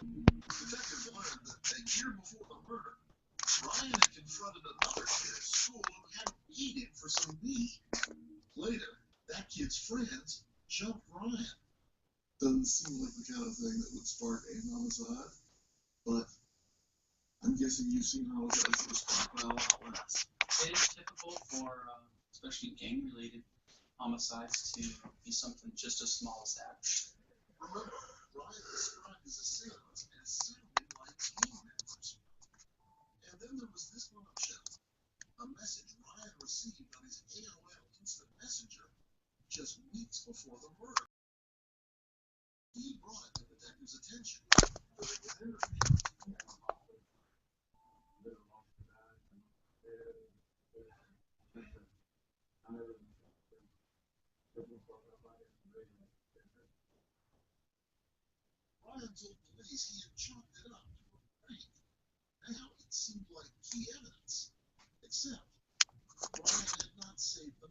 Detective learned that a year before the murder, Ryan had confronted another kid at school who hadn't paid him for some weed. Later, that kid's friends jumped Ryan. Doesn't seem like the kind of thing that would spark a homicide, but I'm guessing you've seen homicides that were sparked by a lot less. It is typical for, especially gang-related homicides, to be something just as small as that. Remember, Ryan described his assailants as sounding like gang members. And then there was this bombshell, a message Ryan received on his AOL Instant Messenger just weeks before the murder. He brought it to the detective's attention so they could interview him. Ryan told police he had chalked it up to a prank. Now it seemed like key evidence, except Ryan had not saved the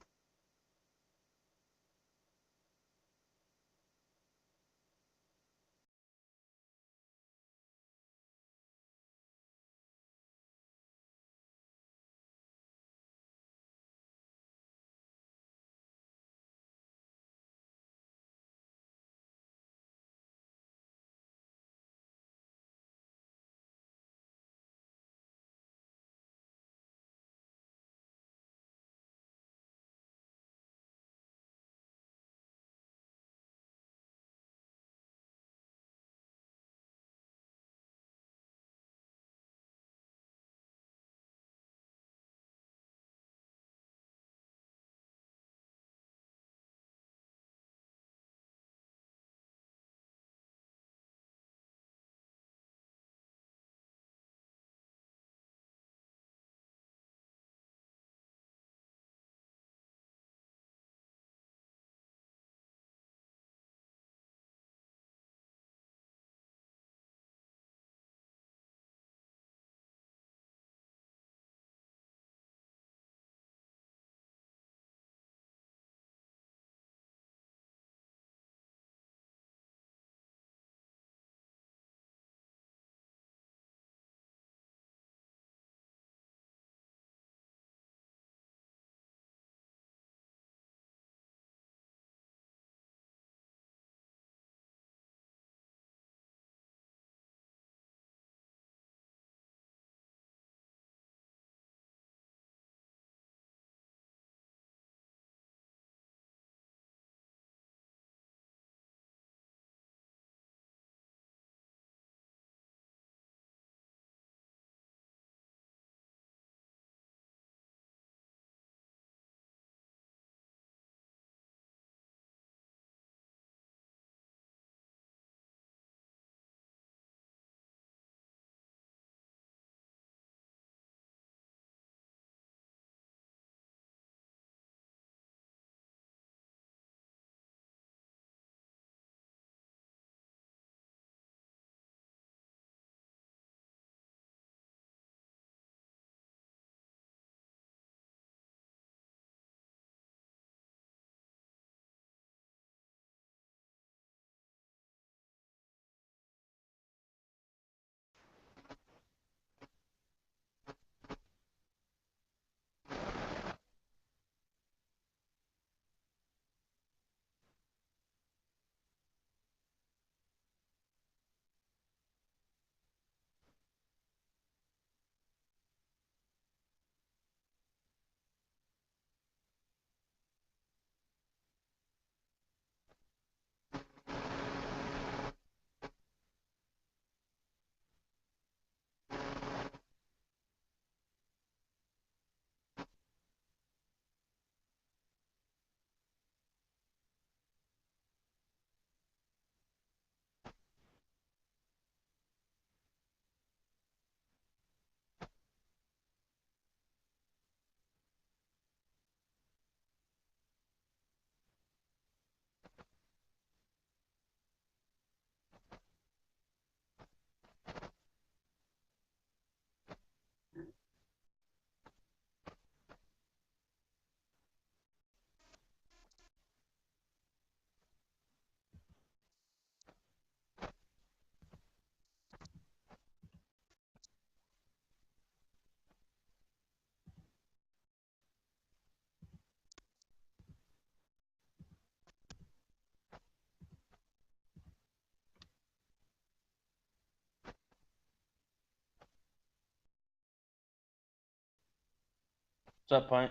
What's up, Pint?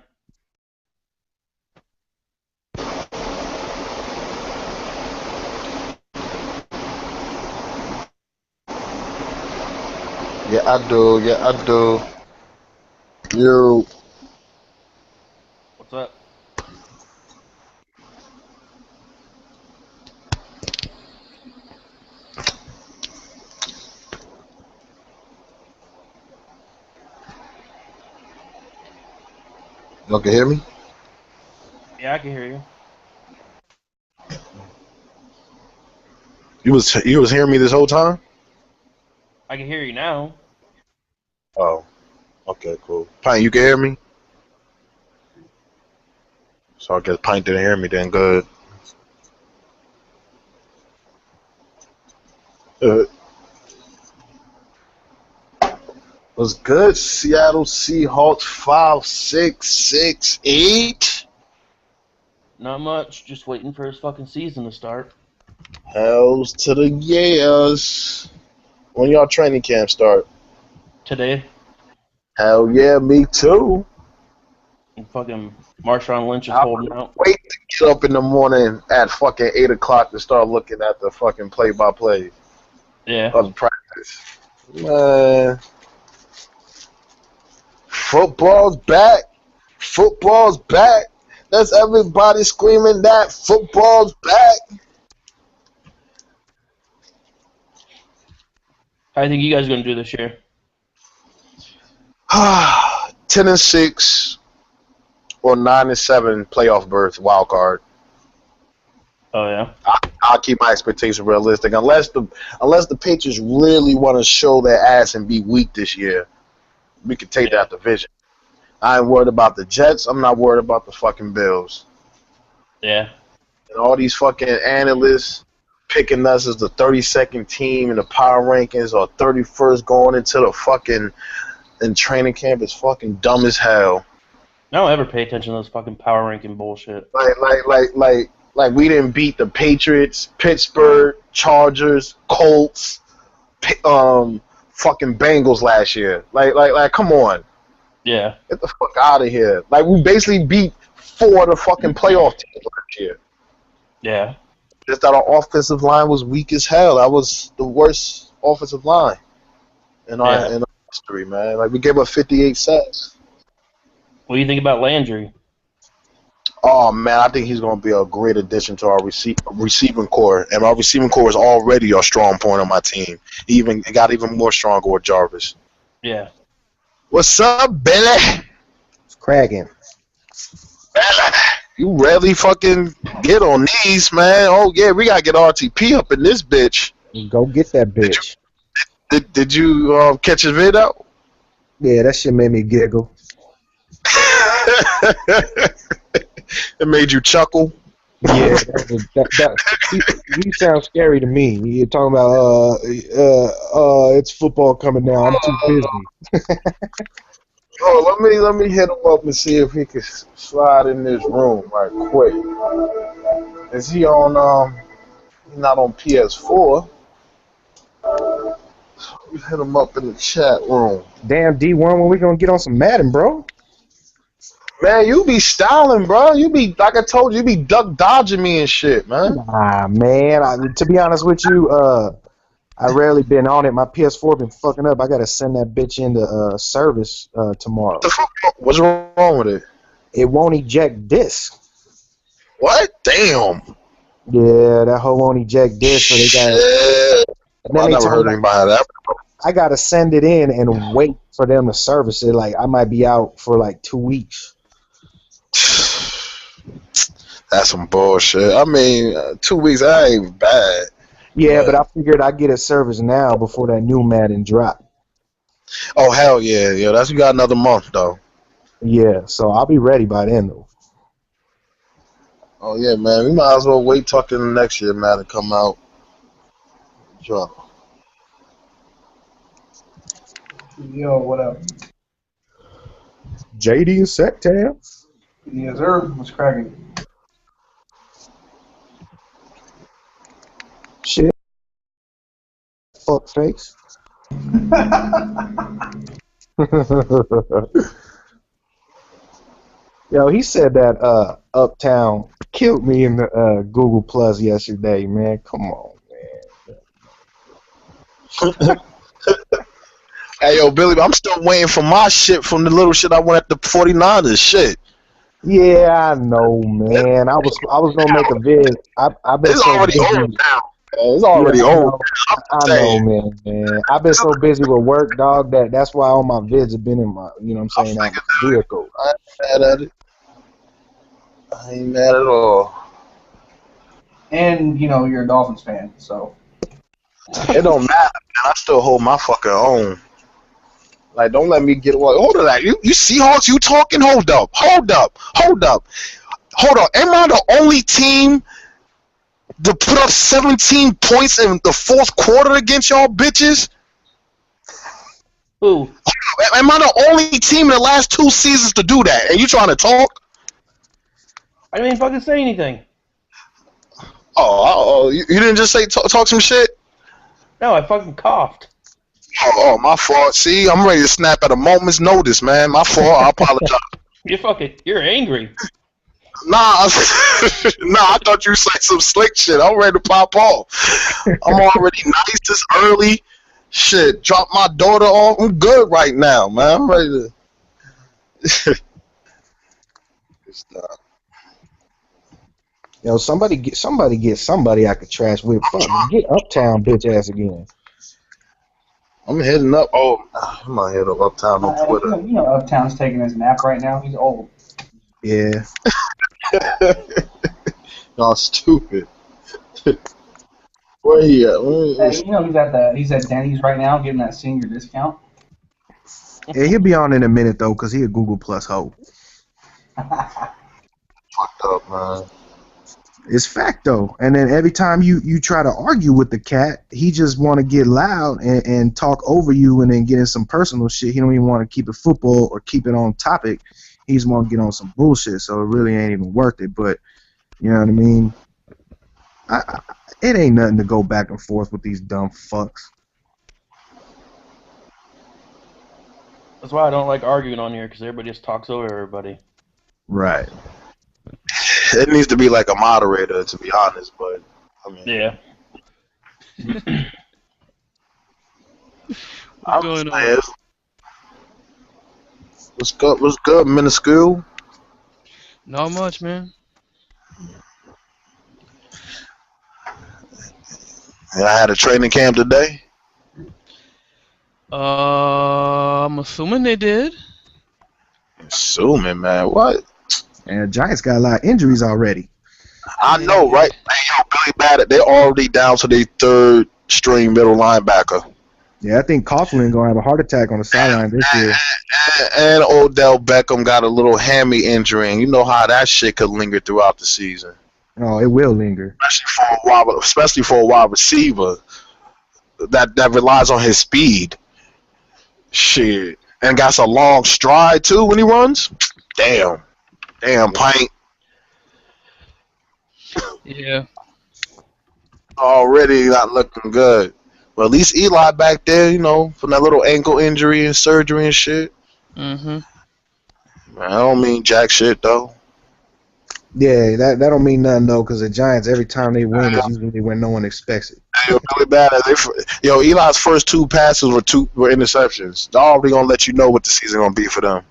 Yeah, I do. Yeah, I do. You. What's up? Y'all can hear me? Yeah, I can hear you. You was hearing me this whole time? I can hear you now. Oh, okay, cool. Pint, you can hear me? So I guess Pint didn't hear me then. Good. Uh, was good. Seattle Seahawks 5-6-6-8. Not much. Just waiting for his fucking season to start. Hells to the yeahs. When y'all training camp start? Today, Hell yeah, me too. and fucking Marshawn Lynch is I holding out. wait to get up in the morning at fucking 8 o'clock to start looking at the fucking play-by-play Yeah. of the practice. Man, football's back. Football's back. That's everybody screaming that football's back. How do you think you guys are gonna do this year? 10-6 or 9-7 playoff berth wild card. Oh yeah. I'll keep my expectations realistic unless the Patriots really want to show their ass and be weak this year. We can take that division. I ain't worried about the Jets. I'm not worried about the fucking Bills. Yeah. And all these fucking analysts picking us as the 32nd team in the power rankings or 31st going into the fucking in training camp is fucking dumb as hell. I don't ever pay attention to those fucking power ranking bullshit. Like we didn't beat the Patriots, Pittsburgh, Chargers, Colts, fucking Bengals last year. Like, come on. Yeah. Get the fuck out of here. Like, we basically beat 4 of the fucking playoff teams last year. Yeah. Just that our offensive line was weak as hell. That was the worst offensive line in our history, man. Like, we gave up 58 sacks. What do you think about Landry? Oh, man, I think he's going to be a great addition to our receiving core. And our receiving core is already a strong point on my team. He got even more stronger with Jarvis. Yeah. What's up, Billy? It's cracking. Billy, you rarely fucking get on these, man. Oh, yeah, we got to get RTP up in this bitch. Go get that bitch. Did you catch his vid out? Yeah, that shit made me giggle. It made you chuckle. Yeah, you sound scary to me. You're talking about it's football coming now. I'm too busy. Oh, let me hit him up and see if he can slide in this room right quick. Is he on? He's not on PS4. We hit him up in the chat room. Damn D1, when we gonna get on some Madden, bro? Man, you be styling, bro. You be like I told you, you be duck dodging me and shit, man. Nah, man. To be honest with you, I rarely been on it. My PS4 been fucking up. I gotta send that bitch into service tomorrow. What the fuck? What's wrong with it? It won't eject disc. What? Damn. Yeah, that whole won't eject disc. So they got. Shit. And then I they never heard anybody have that. I gotta send it in and wait for them to service it. Like I might be out for like 2 weeks. That's some bullshit. I mean, 2 weeks, that ain't bad. Yeah, but I figured I'd get a service now before that new Madden drop. Oh, hell yeah. Yeah, you got another month, though. Yeah, so I'll be ready by then, though. Oh, yeah, man. We might as well wait till the next year, man, to come out. Sure. Yo, what up? JD and Sectam. Yes, sir. What's cracking? Shit. Fuck face. Yo, he said that Uptown killed me in the Google Plus yesterday, man. Come on, man. Hey, yo, Billy, I'm still waiting for my shit from the little shit I went at the 49ers. Shit. Yeah, I know, man. I was gonna make a vid. I've been It's so already busy. old now. Man. It's Yeah, already I old. know. I'm I know, saying. man. I've been so busy with work, dog. That's why all my vids have been in my, you know what I'm I saying, out figured my vehicle. I ain't mad at it. I ain't mad at all. And, you know, you're a Dolphins fan, so. It don't matter, man. I still hold my fucking own. Like, don't let me get away. Hold on, like, you Seahawks, you talking? Hold up. Hold up. Hold up. Hold on. Am I the only team to put up 17 points in the fourth quarter against y'all bitches? Who? Am I the only team in the last 2 seasons to do that? And you trying to talk? I didn't even fucking say anything. Oh, you didn't just say talk some shit? No, I fucking coughed. Oh, my fault. See, I'm ready to snap at a moment's notice, man. My fault. I apologize. You're angry. Nah, I thought you said some slick shit. I'm ready to pop off. I'm already nice this early. Shit, drop my daughter off. I'm good right now, man. I'm ready to. Stop. Yo, somebody get somebody I could trash with. Fuck, get Uptown bitch ass again. I'm hitting up. Oh, I'm gonna hit up Uptown on Twitter. You know, Uptown's taking his nap right now. He's old. Yeah. Y'all stupid. Where he at? Hey, you know, he's at Denny's right now getting that senior discount. Yeah, he'll be on in a minute though, cause he a Google Plus hoe. Fucked up, man. It's fact though. And then every time you try to argue with the cat, he just want to get loud and talk over you and then get in some personal shit. He don't even want to keep it football or keep it on topic. He just want to get on some bullshit. So it really ain't even worth it. But you know what I mean? It ain't nothing to go back and forth with these dumb fucks. That's why I don't like arguing on here, because everybody just talks over everybody. Right. It needs to be like a moderator, to be honest. But I mean, Yeah. I'm going saying, on? what's good? What's good, minuscule? Not much, man. And I had a training camp today. I'm assuming they did. Assuming, man. What? And the Giants got a lot of injuries already. I know, right? Hey, yo, Billy Maddox, they're already down to their third string middle linebacker. Yeah, I think Coughlin gonna have a heart attack on the sideline this year. And Odell Beckham got a little hammy injury, and you know how that shit could linger throughout the season. Oh, it will linger. Especially for a wide receiver that relies on his speed. Shit. And got a long stride, too, when he runs. Damn, Pint. Yeah. Already not looking good. But at least Eli back there, you know, from that little ankle injury and surgery and shit. Mm-hmm. Man, I don't mean jack shit, though. Yeah, that don't mean nothing though, because the Giants every time they win is usually when no one expects it. Yo, really bad. Eli's first 2 passes were interceptions. They're already gonna let you know what the season gonna be for them.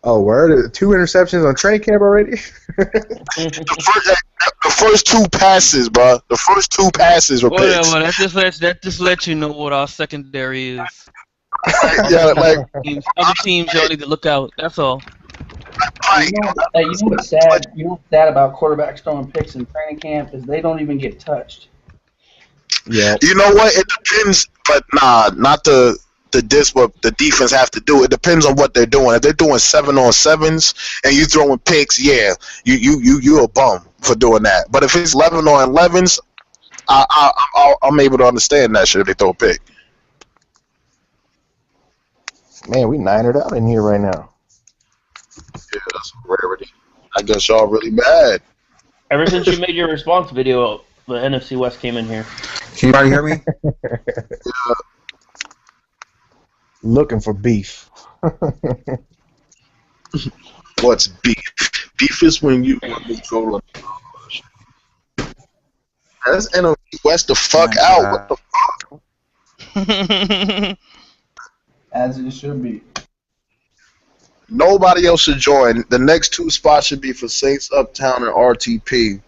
Oh, word! 2 interceptions on training camp already. The first 2 passes, bro. The first 2 passes were picks. Whatever. That just lets you know what our secondary is. Yeah, like Other teams y'all need to look out. That's all. You know what's sad? You know what's sad about quarterbacks throwing picks in training camp is they don't even get touched. Yeah. you know what? It depends, but nah, not the what the defense have to do. It depends on what they're doing. If they're doing 7-on-7s and you throwing picks, yeah, you a bum for doing that. But if it's 11-on-11s, I'm able to understand that shit if they throw a pick. Man, we ninered out in here right now. Yeah, that's a rarity. I guess y'all really bad. Ever since you made your response video, the NFC West came in here. Can you already hear me? Looking for beef. What's beef? Beef is when you want to control. That's NFC West the fuck out. What the As it should be. Nobody else should join. The next two spots should be for Saints Uptown and RTP,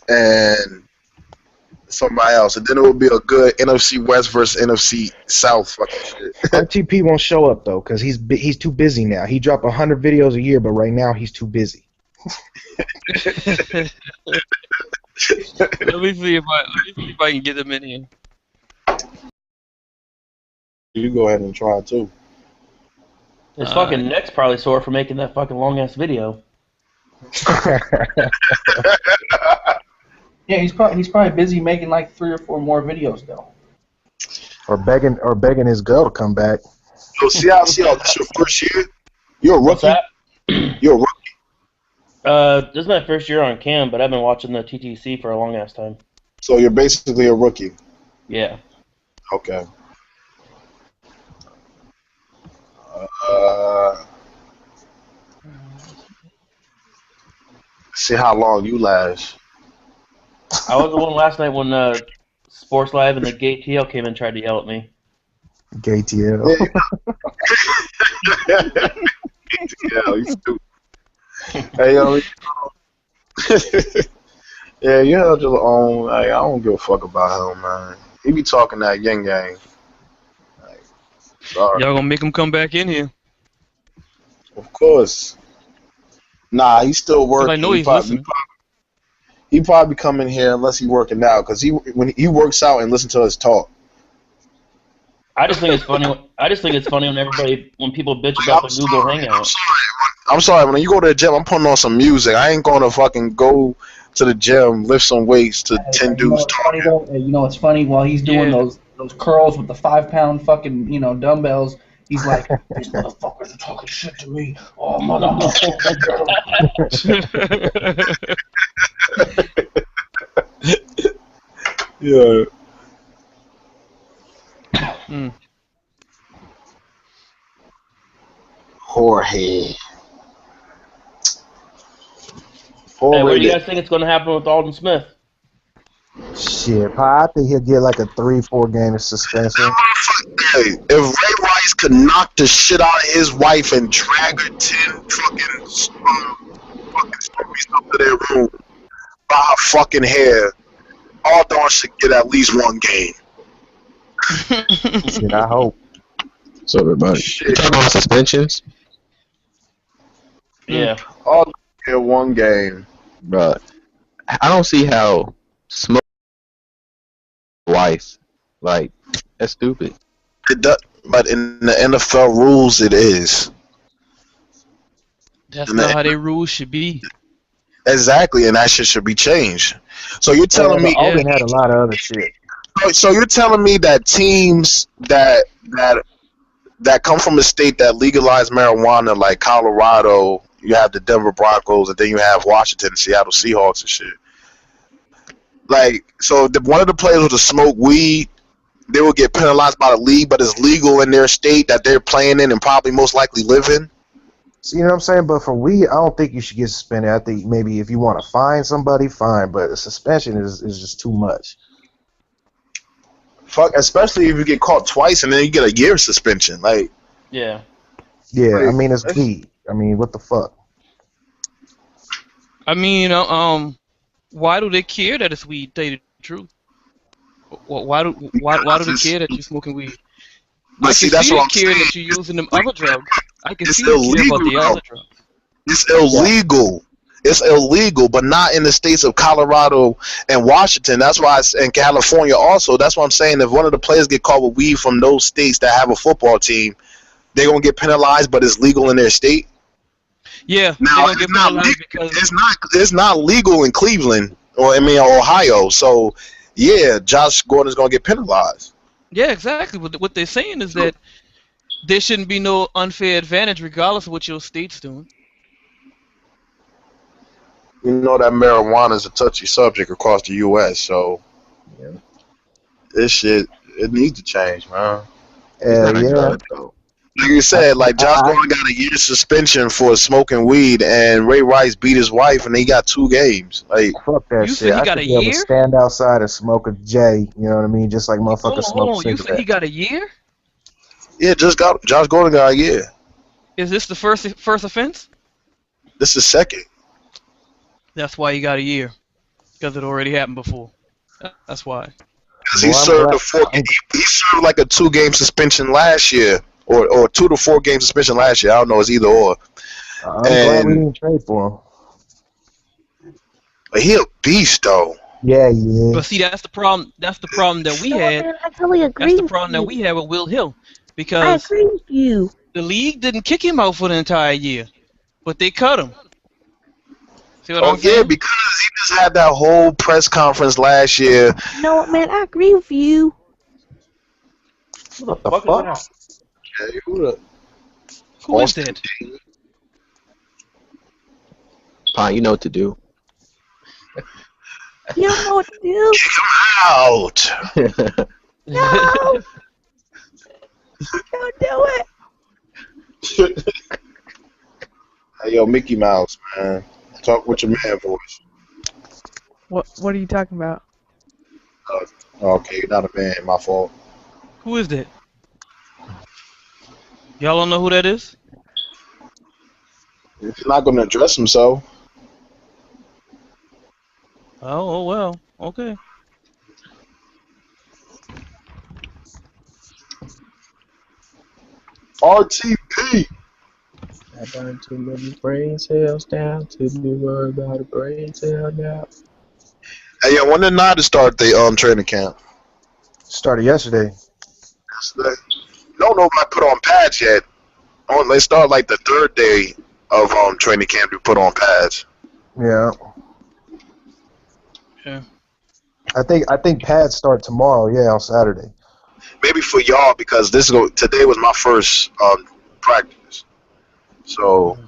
and somebody else. And then it will be a good NFC West versus NFC South fucking shit. RTP won't show up though, cause he's too busy now. He dropped 100 videos a year, but right now he's too busy. Let me see if I can get him in here. You go ahead and try it too. His fucking neck's probably sore for making that fucking long ass video. Yeah, he's probably busy making like 3 or 4 more videos though. Or begging his girl to come back. So see how this your first year? You're a rookie. What's that? You're a rookie. This is my first year on cam, but I've been watching the TTC for a long ass time. So you're basically a rookie. Yeah. Okay. See how long you last. I was the one last night when Sports Live and the Gay TL came and tried to yell at me. Gay TL. Yeah, you stupid. Hey, yo. Yeah, you have your own. Like, I don't give a fuck about him, man. He be talking that yin yang. Like, sorry. Y'all gonna make him come back in here? Of course. Nah, he's still working. I know he's listening. He probably come in here unless he's working out, because when he works out and listen to us talk. I just think it's funny. When people bitch about the Google Hangout. I'm sorry. When you go to the gym, I'm putting on some music. I ain't gonna fucking go to the gym, lift some weights to 10 dudes talking. You know what's funny? While he's doing those curls with the 5-pound fucking dumbbells, he's like, these motherfuckers are talking shit to me. Oh, motherfucker. Yeah. Jorge. Hey, what do you guys think it's going to happen with Alden Smith? Shit, I think he'll get like a 3-4 game suspension. Hey, if Ray Rice could knock the shit out of his wife and drag her 10 fucking stories up to their room by her fucking hair, Alden should get at least 1 game. Shit, I hope. So everybody, you talking about suspensions? Yeah. Alden get 1 game. Bruh, I don't see how smoke wife, like, that's stupid. It does, but in the NFL rules, it is. That's not how their rules should be. Exactly, and that shit should be changed. So you're telling me Alden had a lot of other shit. So you're telling me that teams that come from a state that legalized marijuana, like Colorado, you have the Denver Broncos, and then you have Washington, Seattle Seahawks, and shit. Like, so one of the players was to smoke weed, they will get penalized by the league, but it's legal in their state that they're playing in and probably most likely live in. So, you know what I'm saying? But for weed, I don't think you should get suspended. I think maybe if you want to fine somebody, fine. But a suspension is just too much. Fuck, especially if you get caught twice and then you get a year suspension. Like, yeah. Yeah, I mean, it's weed. I mean, what the fuck? I mean, why do they care that it's weed? Tell you the truth. Why do they care that you're smoking weed? But I see, can that's see what they I'm care saying. that you're using them other drugs. I can It's see they care about the illegal, other drugs. It's illegal. It's illegal, but not in the states of Colorado and Washington. That's why and California also. That's why I'm saying if one of the players get caught with weed from those states that have a football team, they're gonna get penalized, but it's legal in their state. Yeah, Now they're gonna get penalized because it's not legal in Cleveland or Ohio. So yeah, Josh Gordon's gonna get penalized. yeah, exactly. What they're saying is that there shouldn't be no unfair advantage regardless of what your state's doing. You know that marijuana is a touchy subject across the U.S. So this shit, it needs to change, man. It's not a Yeah. drug, though. Like you said, like Josh Gordon got a year's suspension for smoking weed, and Ray Rice beat his wife, and he got 2 games. Like, fuck that You shit. said he I got should a be able to year? stand outside and smoke a J. You know what I mean? Just like Hold motherfuckers on, smoke hold on. You said he cigarettes. got a year? yeah, Josh Gordon got a year. Is this the first offense? This is second. That's why he got a year. Because it already happened before. That's why. Because he served he served like a 2-game suspension last year, or 2 to 4 game suspension last year. I don't know, it's either or. I'm glad we didn't trade for him. But he a beast though. Yeah, yeah. But see, that's the problem. That's the problem that we had. Man, I totally agree. That's the with problem you. that we had with Will Hill, I because agree with you. the league didn't kick him out for the entire year, but they cut him. See what I'm saying? Yeah, because he just had that whole press conference last year. You know what, man? I agree with you. What the fuck? Okay, who is that? Pine, you know what to do. You don't know what to do. Out. No. Don't do it. Hey, yo, Mickey Mouse, man. Talk with your man voice. What are you talking about? Okay, you're not a man. My fault. Who is that? Y'all don't know who that is? If you're not going to address himself. Oh well. Okay. RTP. I burned too many brain cells down to be worried about a brain cell now. Hey, yo, when did Nada start the training camp? Started yesterday. Yesterday. No, nobody put on pads yet. They start like the 3rd day of training camp to put on pads. Yeah. Yeah. I think pads start tomorrow. Yeah, on Saturday. Maybe for y'all because today was my first practice. So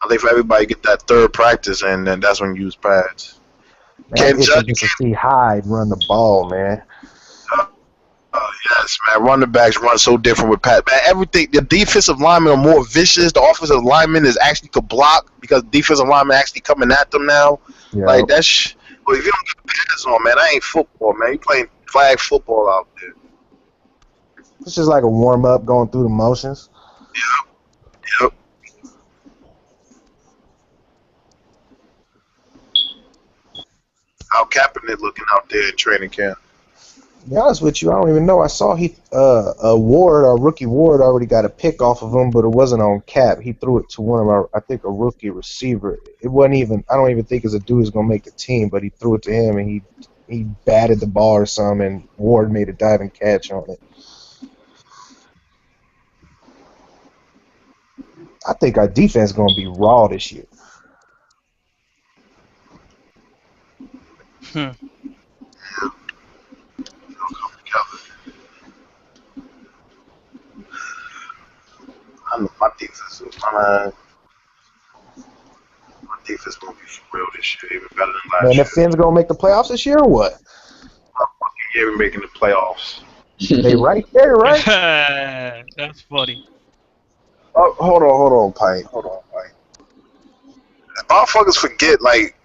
I think for everybody get that 3rd practice and then that's when you use pads. Man, I get to see Hyde run the ball, man. Yes, man. Running backs run so different with pads. Man, everything. The defensive linemen are more vicious. The offensive lineman could block because defensive linemen actually coming at them now. Yeah. Like that's. But if you don't get pads on, man, that ain't football, man. You playing flag football out there. It's just like a warm up, going through the motions. Yep. How Kaepernick looking out there in training camp? To be honest with you, I don't even know. I saw rookie Ward already got a pick off of him, but it wasn't on Cap. He threw it to one of our, I think, a rookie receiver. It wasn't even. I don't even think it's a dude who's gonna make the team, but he threw it to him and he batted the ball or something, and Ward made a diving catch on it. I think our defense is gonna be raw this year. I know my defense my defense gonna be for real this year, even better than last Man, year. the Finns gonna make the playoffs this year or what? Yeah, we're making the playoffs. They right there, right? That's funny. Oh, hold on, Pint. Motherfuckers forget, like,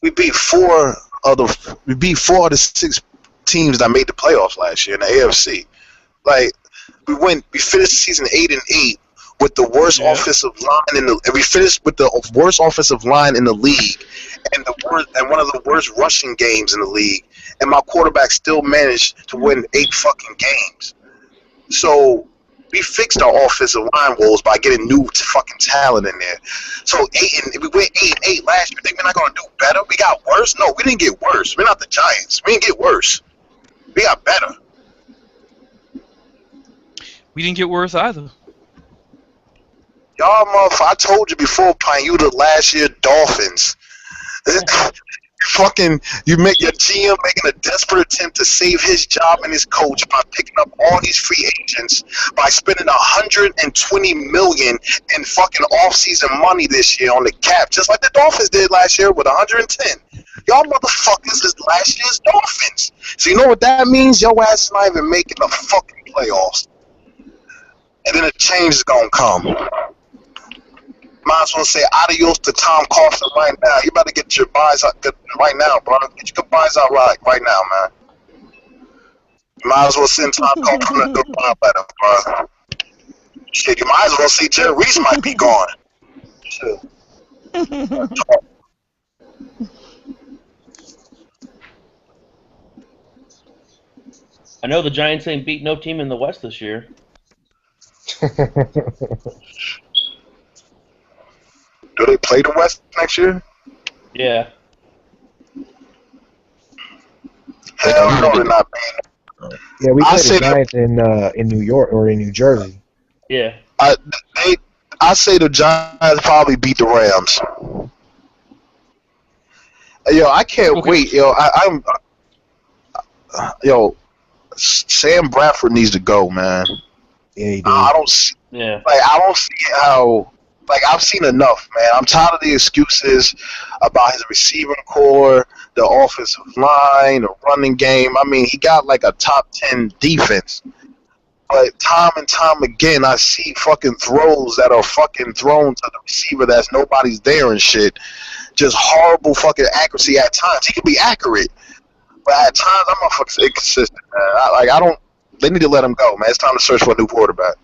we beat 4 of the 6 teams that made the playoffs last year in the AFC. Like, we finished the season 8-8 with the worst offensive line we finished with the worst offensive line in the league and one of the worst rushing games in the league. And my quarterback still managed to win 8 fucking games. So we fixed our offensive line woes by getting new fucking talent in there. So we went 8-8 last year. Think we're not gonna do better? We got worse? No, we didn't get worse. We're not the Giants. We didn't get worse. We got better. We didn't get worse either. Y'all motherfucker, I told you before, Pine, you the last year Dolphins. Fucking, you make your GM making a desperate attempt to save his job and his coach by picking up all these free agents, by spending $120 million in fucking off-season money this year on the cap, just like the Dolphins did last year with 110. Y'all motherfuckers is last year's Dolphins. So you know what that means? Your ass is not even making the fucking playoffs. and then the change is gonna come. Might as well say adios to Tom Carson right now. You better get your buys out right now, bro. Get your buys out right now, man. You might as well send Tom Carson a goodbye letter, bro. Shit, you might as well say Jerry Reese might be gone. Shit. I know the Giants ain't beat no team in the West this year. Do they play the West next year? Yeah. Hell no, they're not. Yeah, we I played say the Giants in New York or in New Jersey. Yeah. I say the Giants probably beat the Rams. Yo, I can't wait. Yo, yo, Sam Bradford needs to go, man. Yeah, he did. I don't see. Yeah. Like, I don't see how. Like, I've seen enough, man. I'm tired of the excuses about his receiving core, the offensive line, the running game. I mean, he got like a top 10 defense. But time and time again, I see fucking throws that are fucking thrown to the receiver that's nobody's there and shit. Just horrible fucking accuracy at times. He can be accurate, but at times I'm fucking inconsistent, man. They need to let him go, man. It's time to search for a new quarterback.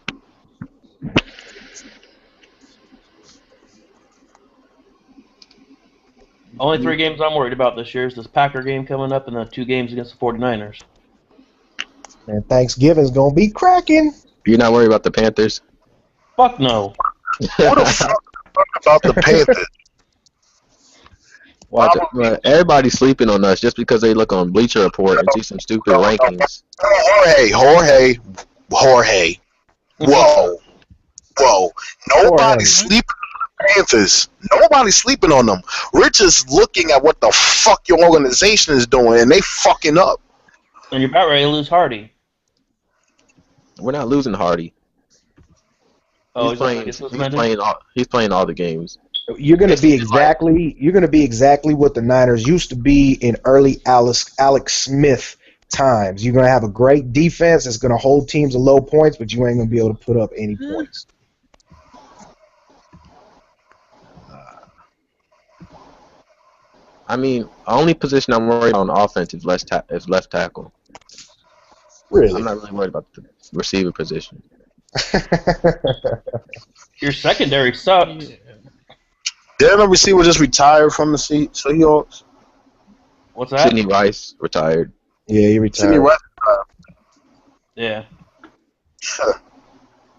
Only 3 games I'm worried about this year is this Packer game coming up and the 2 games against the 49ers. Man, Thanksgiving's gonna be cracking. You're not worried about the Panthers? Fuck no. What the fuck about the Panthers? Watch it. Everybody's sleeping on us just because they look on Bleacher Report and see some stupid rankings. Jorge. Whoa. Nobody's sleeping on the Panthers. Nobody's sleeping on them. We're just looking at what the fuck your organization is doing, and they fucking up. And you're about ready to lose Hardy. We're not losing Hardy. Oh, he's playing all the games. You're gonna be exactly what the Niners used to be in early Alex Smith times. You're gonna have a great defense that's gonna hold teams to low points, but you ain't gonna be able to put up any points. I mean, the only position I'm worried on offense is left tackle. Really? I'm not really worried about the receiver position. Your secondary sucks. Didn't a receiver just retire from the Seahawks? What's that? Sidney Rice retired. Yeah, he retired. Sidney Rice Yeah.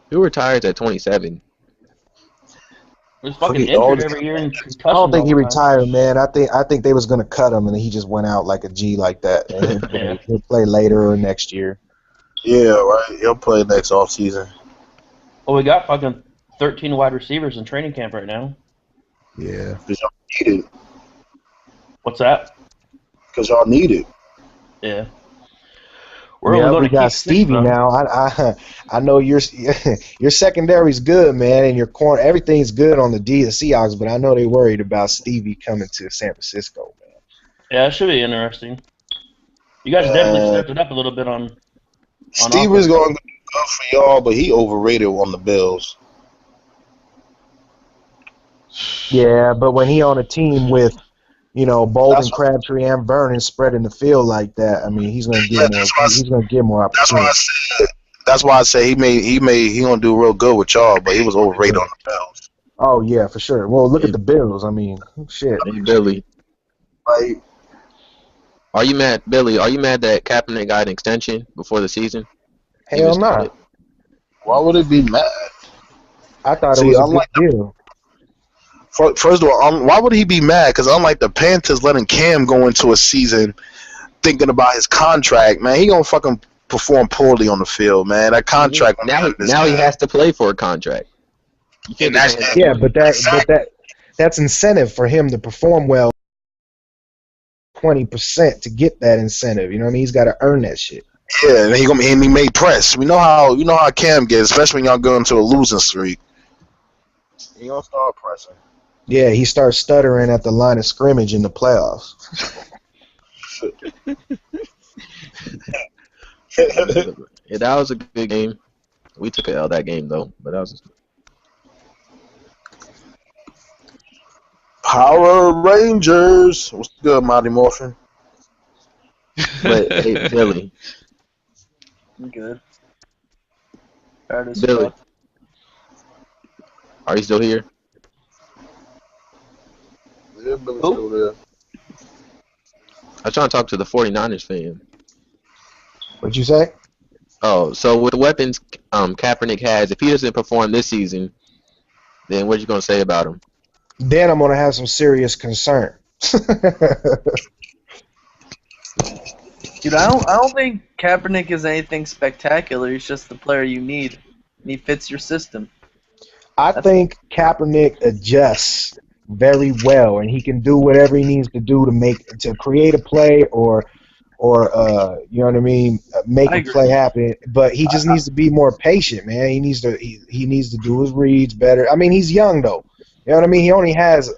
Who retires at 27? He's fucking injured every year. And I don't think he retired, man. I think they was gonna cut him, and he just went out like a G like that. And he'll play later or next year. Yeah, right. He'll play next offseason. Well, we got fucking 13 wide receivers in training camp right now. Yeah. Because y'all need it. What's that? Because y'all need it. Yeah. We're only going we to got keep Stevie now. I know your secondary's good, man, and your corner everything's good on the Seahawks, but I know they worried about Stevie coming to San Francisco, man. Yeah, it should be interesting. You guys definitely stepped it up a little bit on Stevie's going to be good for y'all, but he overrated on the Bills. Yeah, but when he on a team with, Bolden, Crabtree, and Vernon spreading the field like that, I mean, he's gonna get more. He's gonna get more opportunities. That's why I say he gonna do real good with y'all, but he was overrated on the Bills. Oh yeah, for sure. Well, look at the Bills. I mean, shit. Hey, Billy. Like, are you mad, Billy? Are you mad that Kaepernick got an extension before the season? Hell no. Why would it be mad? I thought it was a good deal. First of all, why would he be mad? Because unlike the Panthers letting Cam go into a season thinking about his contract, man, he gonna fucking perform poorly on the field, man. That contract. Now he has to play for a contract. That's incentive for him to perform well. 20% to get that incentive. You know what I mean? He's got to earn that shit. Yeah, and he made press. We know how Cam gets, especially when y'all go into a losing streak. He gonna start pressing. Yeah, he starts stuttering at the line of scrimmage in the playoffs. Yeah, that was a good game. We took a L that game though, but that was. Power Rangers. What's good, Mighty Morphin? But hey, Billy, I'm good. Tired as Billy, fuck. are you still here? Yeah, Billy's Who? still there. I was trying to talk to the 49ers fan. What'd you say? Oh, so with the weapons Kaepernick has, if he doesn't perform this season, then what are you gonna say about him? Then I'm gonna have some serious concern. Dude, I don't think Kaepernick is anything spectacular. He's just the player you need, and he fits your system. I think Kaepernick adjusts very well, and he can do whatever he needs to do to create a play or you know what I mean, make I a agree. play happen. But he just needs to be more patient, man. He needs to do his reads better. I mean, he's young though. You know what I mean? He only has,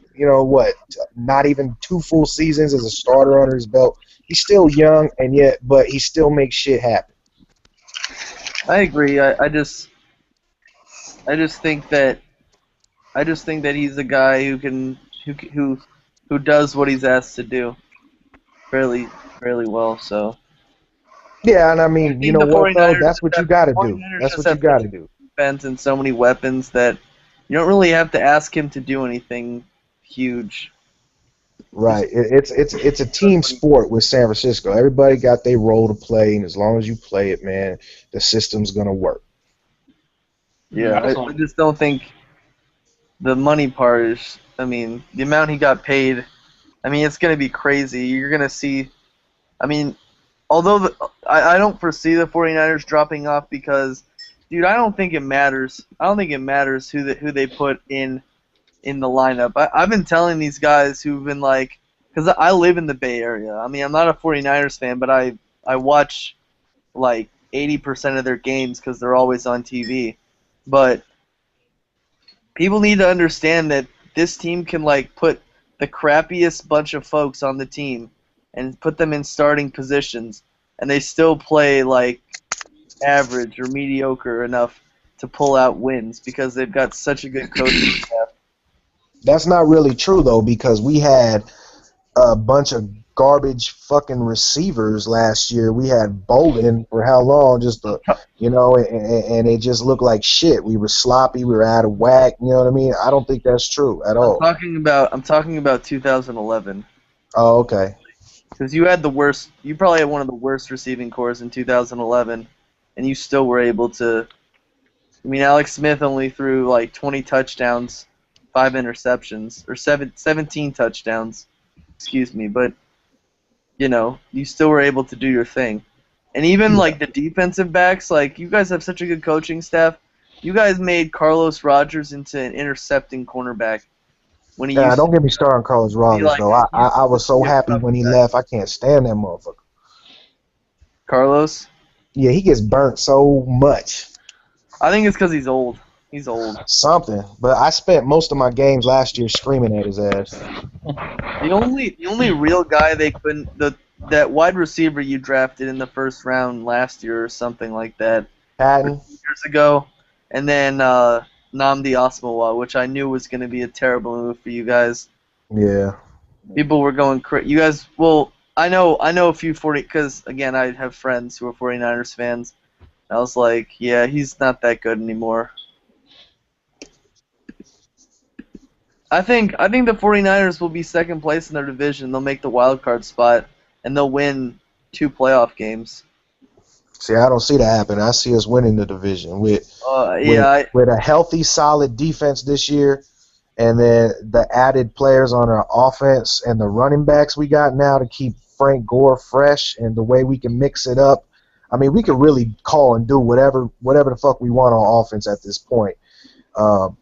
not even 2 full seasons as a starter under his belt. He's still young, but he still makes shit happen. I agree. I just think that he's a guy who does what he's asked to do fairly well. So Yeah, and I I mean, you think know the what though? 49ers That's what you got to do. That's what you have got such to a do. defense and so many weapons that you don't really have to ask him to do anything huge. Right. It's a team sport with San Francisco. Everybody got their role to play, and as long as you play it, man, the system's gonna work. Yeah, I just don't think the money part is. I mean, the amount he got paid. I mean, it's gonna be crazy. You're gonna see. I mean, although I don't foresee the 49ers dropping off because, dude, I don't think it matters. I don't think it matters who they put in the lineup. I've been telling these guys who've been like, because I live in the Bay Area. I mean, I'm not a 49ers fan, but I watch like 80% of their games because they're always on TV. But people need to understand that this team can like put the crappiest bunch of folks on the team and put them in starting positions, and they still play like average or mediocre enough to pull out wins because they've got such a good coaching staff. That's not really true though, because we had a bunch of garbage fucking receivers last year. We had Bolden for how long? And it just looked like shit. We were sloppy. We were out of whack. You know what I mean? I don't think that's true at all. I'm talking about 2011. Oh, okay. Because you probably had one of the worst receiving cores in 2011, and you still were able to. I mean, Alex Smith only threw like 20 touchdowns, 5 interceptions, or 17 touchdowns. Excuse me, but you still were able to do your thing. And even like the defensive backs, like you guys have such a good coaching staff. You guys made Carlos Rogers into an intercepting cornerback when he used Don't to get me started on Carlos Rogers like- though. I was so happy when he left. I can't stand that motherfucker. Carlos. Yeah, he gets burnt so much. I think it's because he's old. He's old. Something. But I spent most of my games last year screaming at his ass. The only real guy they couldn't that wide receiver you drafted in the first round last year or something like that. Patton. Years ago, and then Namdi Osmawa, which I knew was going to be a terrible move for you guys. Yeah. People were going crazy. You guys, well, I know a few 40 because again I have friends who are 49ers fans. I was like, yeah, he's not that good anymore. I think the 49ers will be second place in their division. They'll make the wild card spot, and they'll win 2 playoff games. See, I don't see that happen. I see us winning the division with a healthy, solid defense this year, and then the added players on our offense and the running backs we got now to keep Frank Gore fresh, and the way we can mix it up. I mean, we can really call and do whatever the fuck we want on offense at this point.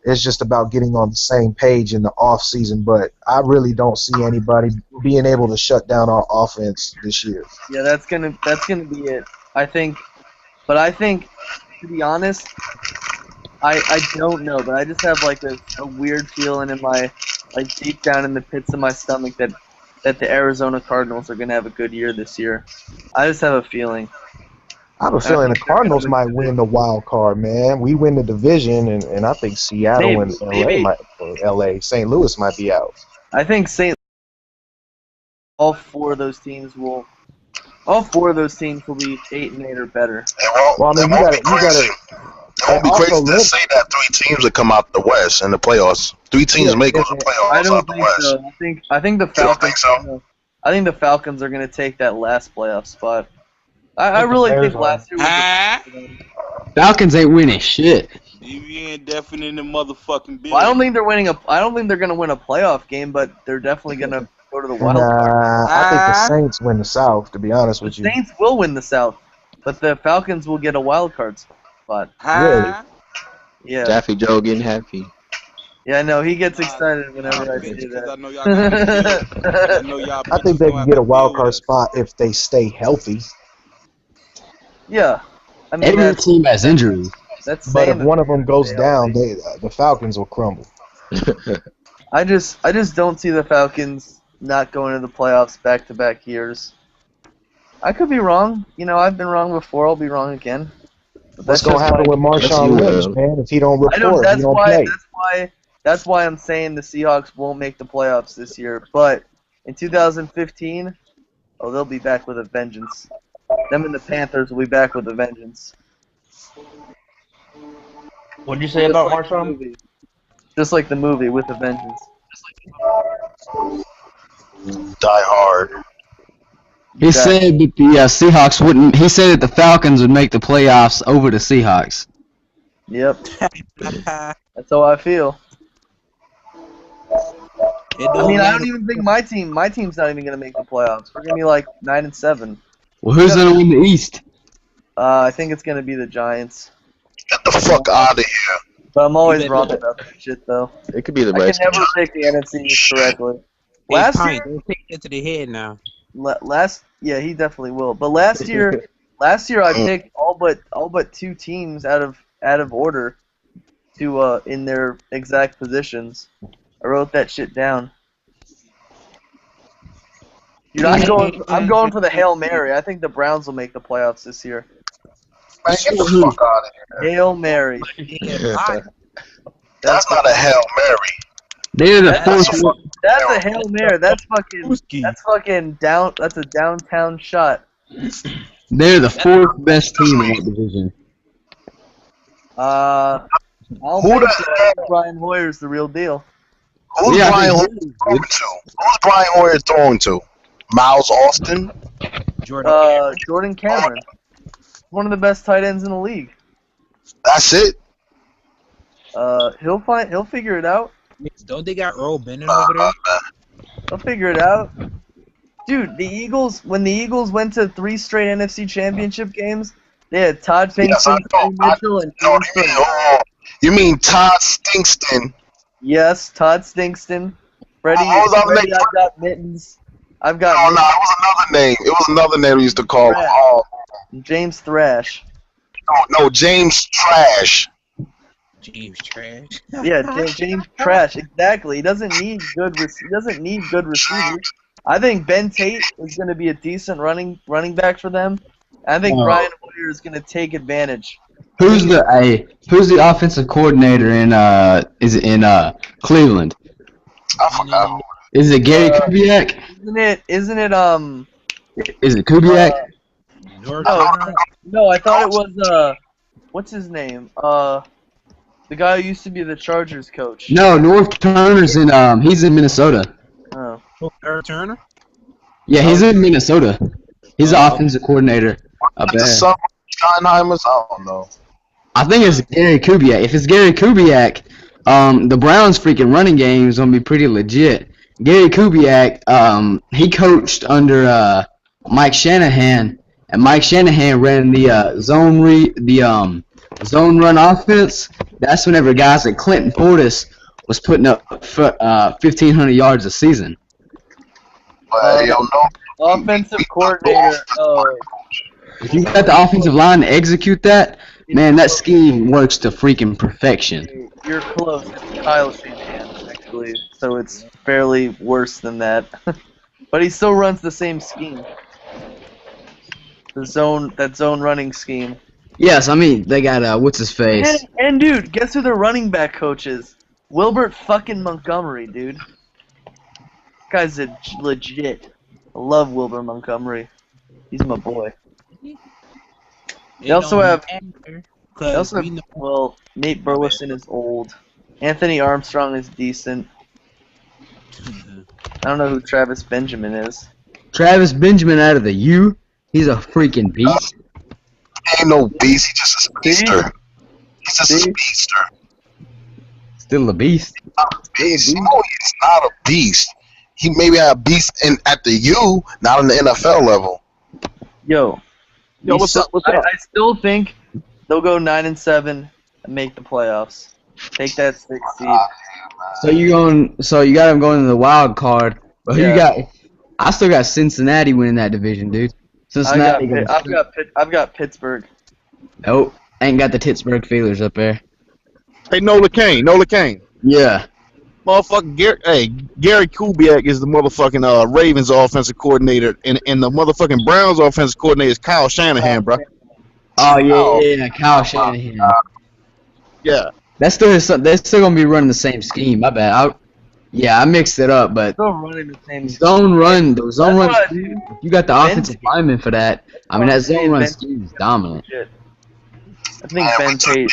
It's just about getting on the same page in the off season, but I really don't see anybody being able to shut down our offense this year. Yeah, that's gonna be it. I think, to be honest, I don't know, but I just have like a weird feeling in my deep down in the pits of my stomach that the Arizona Cardinals are gonna have a good year this year. I just have a feeling. I have a feeling the Cardinals might win the wild card, man. We win the division, and I think Seattle and St. Louis might be out. I think all four of those teams will be 8-8 or better. Well, I mean, you gotta. It won't be crazy to say that 3 teams will come out the West in the playoffs. 3 teams make it to the playoffs I don't out the think West. so. I think the Falcons. I think the Falcons are going to take that last playoff spot. I really think last year was Falcons ain't winning shit. You ain't definitely in the motherfucking building. I don't think they're winning I don't think they're going to win a playoff game, but they're definitely going to go to the wild card. I think the Saints win the South. To be honest with you, The Saints will win the South, but the Falcons will get a wild card spot. Really? Yeah. Daffy Joe getting happy. Yeah, I know. He gets excited whenever I say that. I think they can get a wild card spot if they stay healthy. Yeah. I mean, Every team has injuries. But if one of them goes down, the Falcons will crumble. I just don't see the Falcons not going to the playoffs back-to-back years. I could be wrong. You know, I've been wrong before. I'll be wrong again. But What's going to happen with Marshawn Lynch, man, if he don't report, if he don't play? That's why I'm saying the Seahawks won't make the playoffs this year. But in 2015, they'll be back with a vengeance. Them and the Panthers will be back with a vengeance. What did you say about Marshawn? Just like the movie, With a Vengeance. Die Hard. He said that the Seahawks wouldn't. He said that the Falcons would make the playoffs over the Seahawks. Yep. That's how I feel. I mean, I don't even think my team's not even gonna make the playoffs. We're gonna be like 9-7. Well, who's gonna win the East? I think it's gonna be the Giants. Get the fuck out of here. But I'm always wrong about that shit, though. It could be the I Redskins. can never pick the NFC East correctly. Last Last year, year, don't take that to the head now. yeah, he definitely will. But last year I picked all but 2 teams out of order to in their exact positions. I wrote that shit down. Dude, I'm going for the Hail Mary. I think the Browns will make the playoffs this year. Man, get the fuck out of here. Hail Mary. That's not a Hail Mary. They're the That's fourth. a Hail Mary. That's fucking down. That's a downtown shot. They're the 4th best team in that division. I'll think so. Brian Hoyer's the real deal. Who's Brian Hoyer throwing to? Who's Brian Hoyer throwing to? Miles Austin? Jordan Cameron. One of the best tight ends in the league. That's it? He'll figure it out. Don't they got Earl Bennett over there? He'll figure it out. Dude, when the Eagles went to 3 straight NFC Championship games, they had Todd Pinkston, Freddie Mitchell, and James Bradbury. You mean Todd Stinkston? Yes, Todd Stinkston. Freddie, I've got Mittens. I've got. No, it was another name. It was another name we used to call him. James Thrash. No, James Trash. James Trash. Yeah, James Trash. Exactly. He doesn't need good. He doesn't need good receivers. I think Ben Tate is going to be a decent running back for them. I think Brian Hoyer is going to take advantage. Who's the offensive coordinator in Cleveland? I forgot. Is it Gary Kubiak? Isn't it Is it Kubiak? No, I thought it was what's his name? The guy who used to be the Chargers coach. No, North Turner's in he's in Minnesota. Oh. Eric Turner? Yeah, he's in Minnesota. He's the offensive coordinator. Schottenheimers? I don't know. I think it's Gary Kubiak. If it's Gary Kubiak, the Browns' freaking running game is gonna be pretty legit. Gary Kubiak, he coached under Mike Shanahan, and Mike Shanahan ran the zone run offense. That's whenever guys like Clinton Portis was putting up 1,500 yards a season. Offensive coordinator. If you got the offensive line to execute that, man, that scheme works to freaking perfection. You're close. It's Kyle Shanahan, actually, so it's fairly worse than that. But he still runs the same scheme. that zone running scheme. Yes, I mean they got what's his face? And dude, guess who their running back coach is? Wilbert fucking Montgomery, dude. Guy's legit. I love Wilbur Montgomery. He's my boy. They also have well, Nate Burleson is old. Anthony Armstrong is decent. I don't know who Travis Benjamin is. Travis Benjamin out of the U. He's a freaking beast. Ain't no beast. He's just a speedster. He's just a speedster. Still a beast. Beast. No, he's not a beast. He maybe a beast at the U, not on the NFL level. Yo, what's up? What's up? I still think they'll go 9-7 and make the playoffs. Take that 6th seed. So you got him going to the wild card. But who you got? I still got Cincinnati winning that division, dude. Cincinnati. I've got Pittsburgh. Nope, ain't got the Pittsburgh Feelers up there. Hey, Nola Kane. Yeah. Motherfucking Gary Kubiak is the motherfucking Ravens offensive coordinator, and the motherfucking Browns offensive coordinator is Kyle Shanahan, bro. Oh yeah, Kyle Shanahan. Yeah. They're still gonna be running the same scheme. My bad. I mixed it up, but still running the same zone run. Scheme, you got the offensive lineman for that. I mean, that zone run scheme is dominant. I think Ben Tate.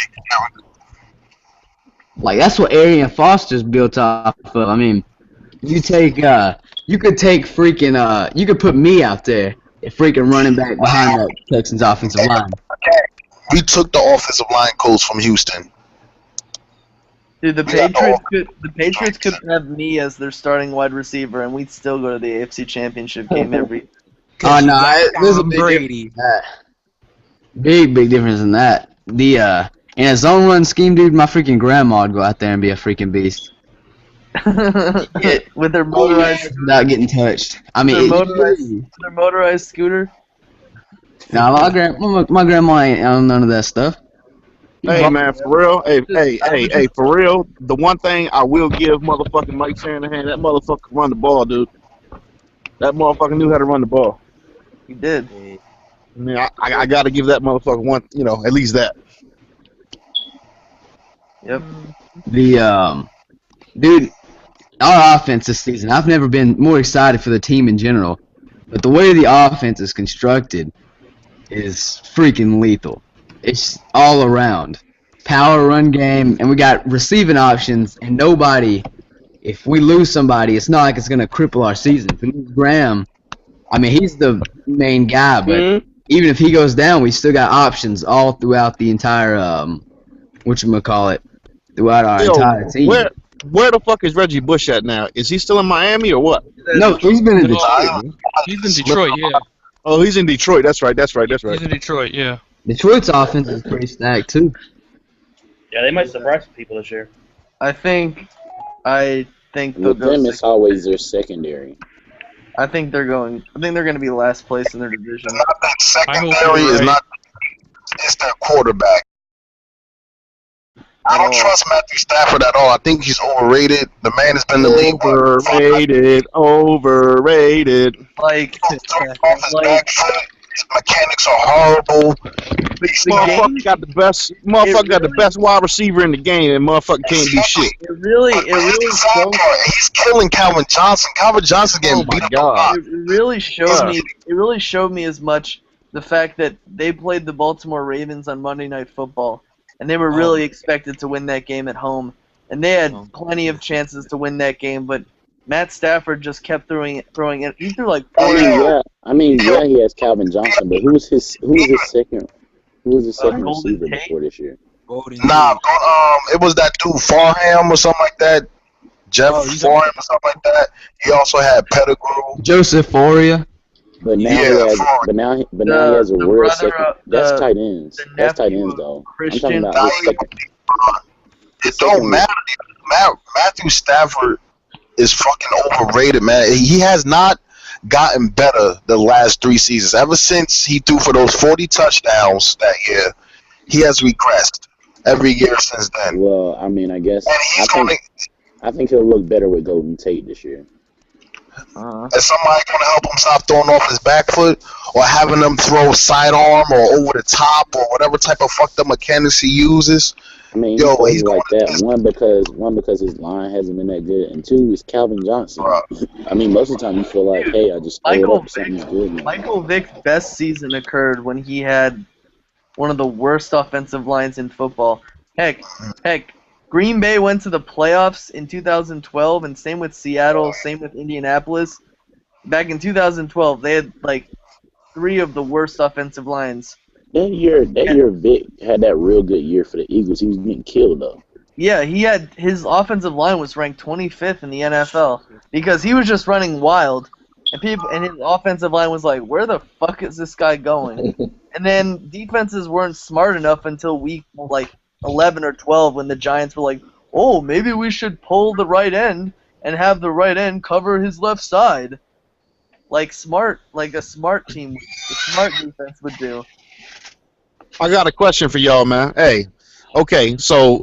Like that's what Arian Foster's built off of. I mean, you could take freaking you could put me out there, a freaking running back behind that Texans offensive line. We took the offensive line coach from Houston. Dude, the Patriots could have me as their starting wide receiver, and we'd still go to the AFC Championship game every. Oh no, there's a big difference in that. In a zone run scheme, dude, my freaking grandma would go out there and be a freaking beast. With their motorized without getting touched. I mean, their motorized scooter. No, my grandma ain't on none of that stuff. Hey man, for real. Hey, for real. The one thing I will give motherfucking Mike Shanahan, that motherfucker run the ball, dude. That motherfucker knew how to run the ball. He did. I mean, I got to give that motherfucker one, at least that. Yep. Dude, our offense this season, I've never been more excited for the team in general. But the way the offense is constructed is freaking lethal. It's all around. Power run game, and we got receiving options, and nobody, if we lose somebody, it's not like it's going to cripple our season. If we lose Graham, I mean, he's the main guy, but even if he goes down, we still got options all throughout the entire, throughout our entire team. Where the fuck is Reggie Bush at now? Is he still in Miami or what? No, he's been in Detroit. He's in Detroit, yeah. Oh, he's in Detroit. That's right. He's in Detroit, yeah. Detroit's offense is pretty stacked too. Yeah, they might surprise some people this year. I think with them, it's always their secondary. I think they're going to be last place in their division. I think secondary is not. It's their quarterback. I don't trust Matthew Stafford at all. I think he's overrated. The man has been in the league. Overrated. Like his mechanics are horrible. Motherfucker got the best wide receiver in the game, and motherfucker can't do shit. It really he's killing Calvin Johnson. Calvin Johnson getting beat up. It really showed me as much the fact that they played the Baltimore Ravens on Monday Night Football, and they were really expected to win that game at home, and they had plenty of chances to win that game, but Matt Stafford just kept throwing it. He threw like 4. Yeah, he has Calvin Johnson, but who was his second receiver before this year? It was that dude Farham or something like that. Jeff Farham or something like that. He also had Pettigrew. Joseph Foria. But now he has a real second. That's tight ends. That's tight ends though. I'm talking about his second. It don't matter. Matthew Stafford is fucking overrated, man. He has not gotten better the last 3 seasons. Ever since he threw for those 40 touchdowns that year, he has regressed every year since then. Well, I mean, I guess I think he'll look better with Golden Tate this year. Is somebody going to help him stop throwing off his back foot, or having him throw sidearm or over the top or whatever type of fucked up mechanics he uses? I mean, he throws like that. One because his line hasn't been that good, and two is Calvin Johnson. I mean, most of the time you feel like, hey, I just throw it up, something's good. Man. Michael Vick's best season occurred when he had one of the worst offensive lines in football. Heck, Green Bay went to the playoffs in 2012, and same with Seattle, same with Indianapolis. Back in 2012, they had like 3 of the worst offensive lines. That year, Vic had that real good year for the Eagles. He was getting killed though. Yeah, his offensive line was ranked 25th in the NFL because he was just running wild, and his offensive line was like, "Where the fuck is this guy going?" And then defenses weren't smart enough until week like 11 or 12 when the Giants were like, "Oh, maybe we should pull the right end and have the right end cover his left side," like a smart team, a smart defense would do. I got a question for y'all, man. Hey, okay, so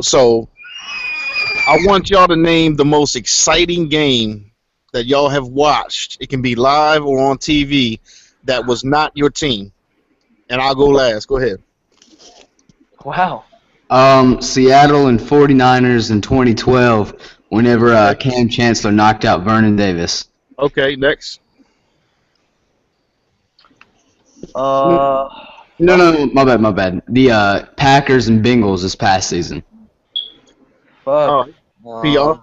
I want y'all to name the most exciting game that y'all have watched. It can be live or on TV that was not your team. And I'll go last. Go ahead. Wow. Seattle and 49ers in 2012 whenever Cam Chancellor knocked out Vernon Davis. Okay, next. No, my bad. The Packers and Bengals this past season. Fuck. PR.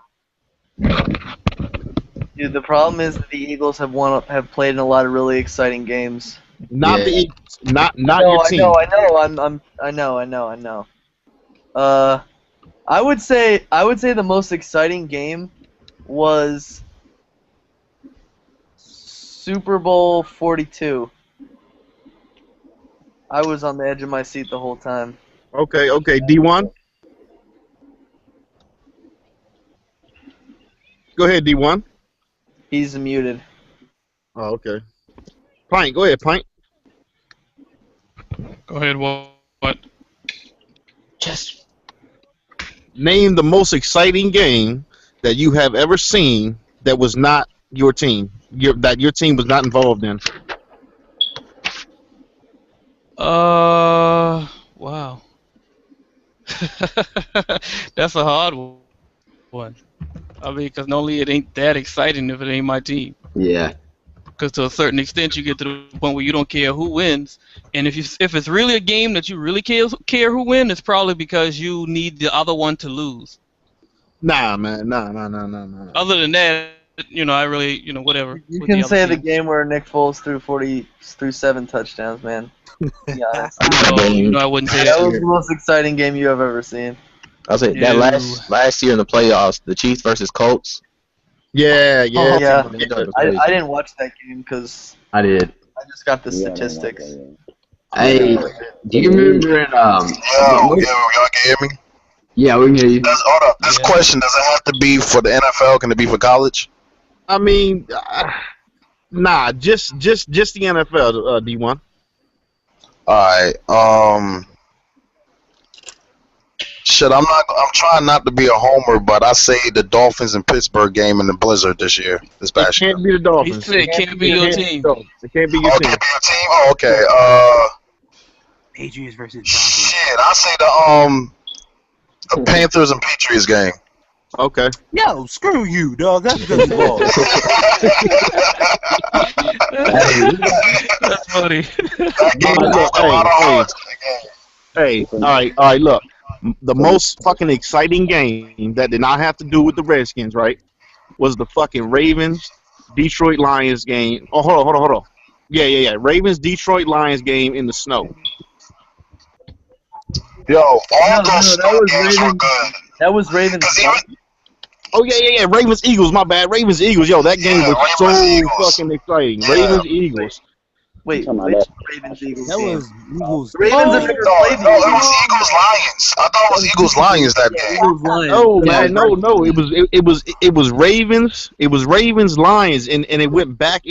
Dude, the problem is that the Eagles have played in a lot of really exciting games. Not the Eagles. Not your team. I know. I would say the most exciting game was Super Bowl 42. I was on the edge of my seat the whole time. Okay, D1. Go ahead, D1. He's muted. Oh, okay. Pint, go ahead, Pint. Go ahead, what? Just name the most exciting game that you have ever seen that was not your team, that your team was not involved in. Wow. That's a hard one. I mean, because normally it ain't that exciting if it ain't my team. Yeah. Because to a certain extent, you get to the point where you don't care who wins, and if it's really a game that you really care who wins, it's probably because you need the other one to lose. Nah, man, nah. Other than that, I really, whatever. You can say the game where Nick Foles threw 7 touchdowns, man. Yeah, I wouldn't say that was the most exciting game you have ever seen. I'll say that last year in the playoffs, the Chiefs versus Colts. Yeah. I didn't watch that game because I did. I just got the statistics. Hey, do you remember in y'all can hear me? Yeah, we can hear you. Hold up. This question, does it have to be for the NFL? Can it be for college? I mean, nah, just the NFL, D1. Alright, I'm trying not to be a homer, but I say the Dolphins and Pittsburgh game in the blizzard this past year. It can't be the Dolphins. It can't be your team. It can't be your team. It can't be your team? Oh, okay. Patriots versus Broncos. Shit, I say the Panthers and Patriots game. Okay. Yo, screw you, dog. That's Billy Ball. That's funny. Hey, all right, look. The most fucking exciting game that did not have to do with the Redskins, right, was the fucking Ravens-Detroit Lions game. Oh, hold on. Yeah. Ravens-Detroit Lions game in the snow. Yo, all those snow games were good. That was Ravens. Oh, yeah. Ravens-Eagles, my bad. Ravens-Eagles. Yo, that game was so fucking exciting. Yeah. Ravens-Eagles. Wait, Ravens-Eagles. That was Eagles. Ravens have never played no, it was Eagles-Lions. I thought it was Eagles-Lions that game. No, man, no. It was Ravens. It was Ravens-Lions, and it went back.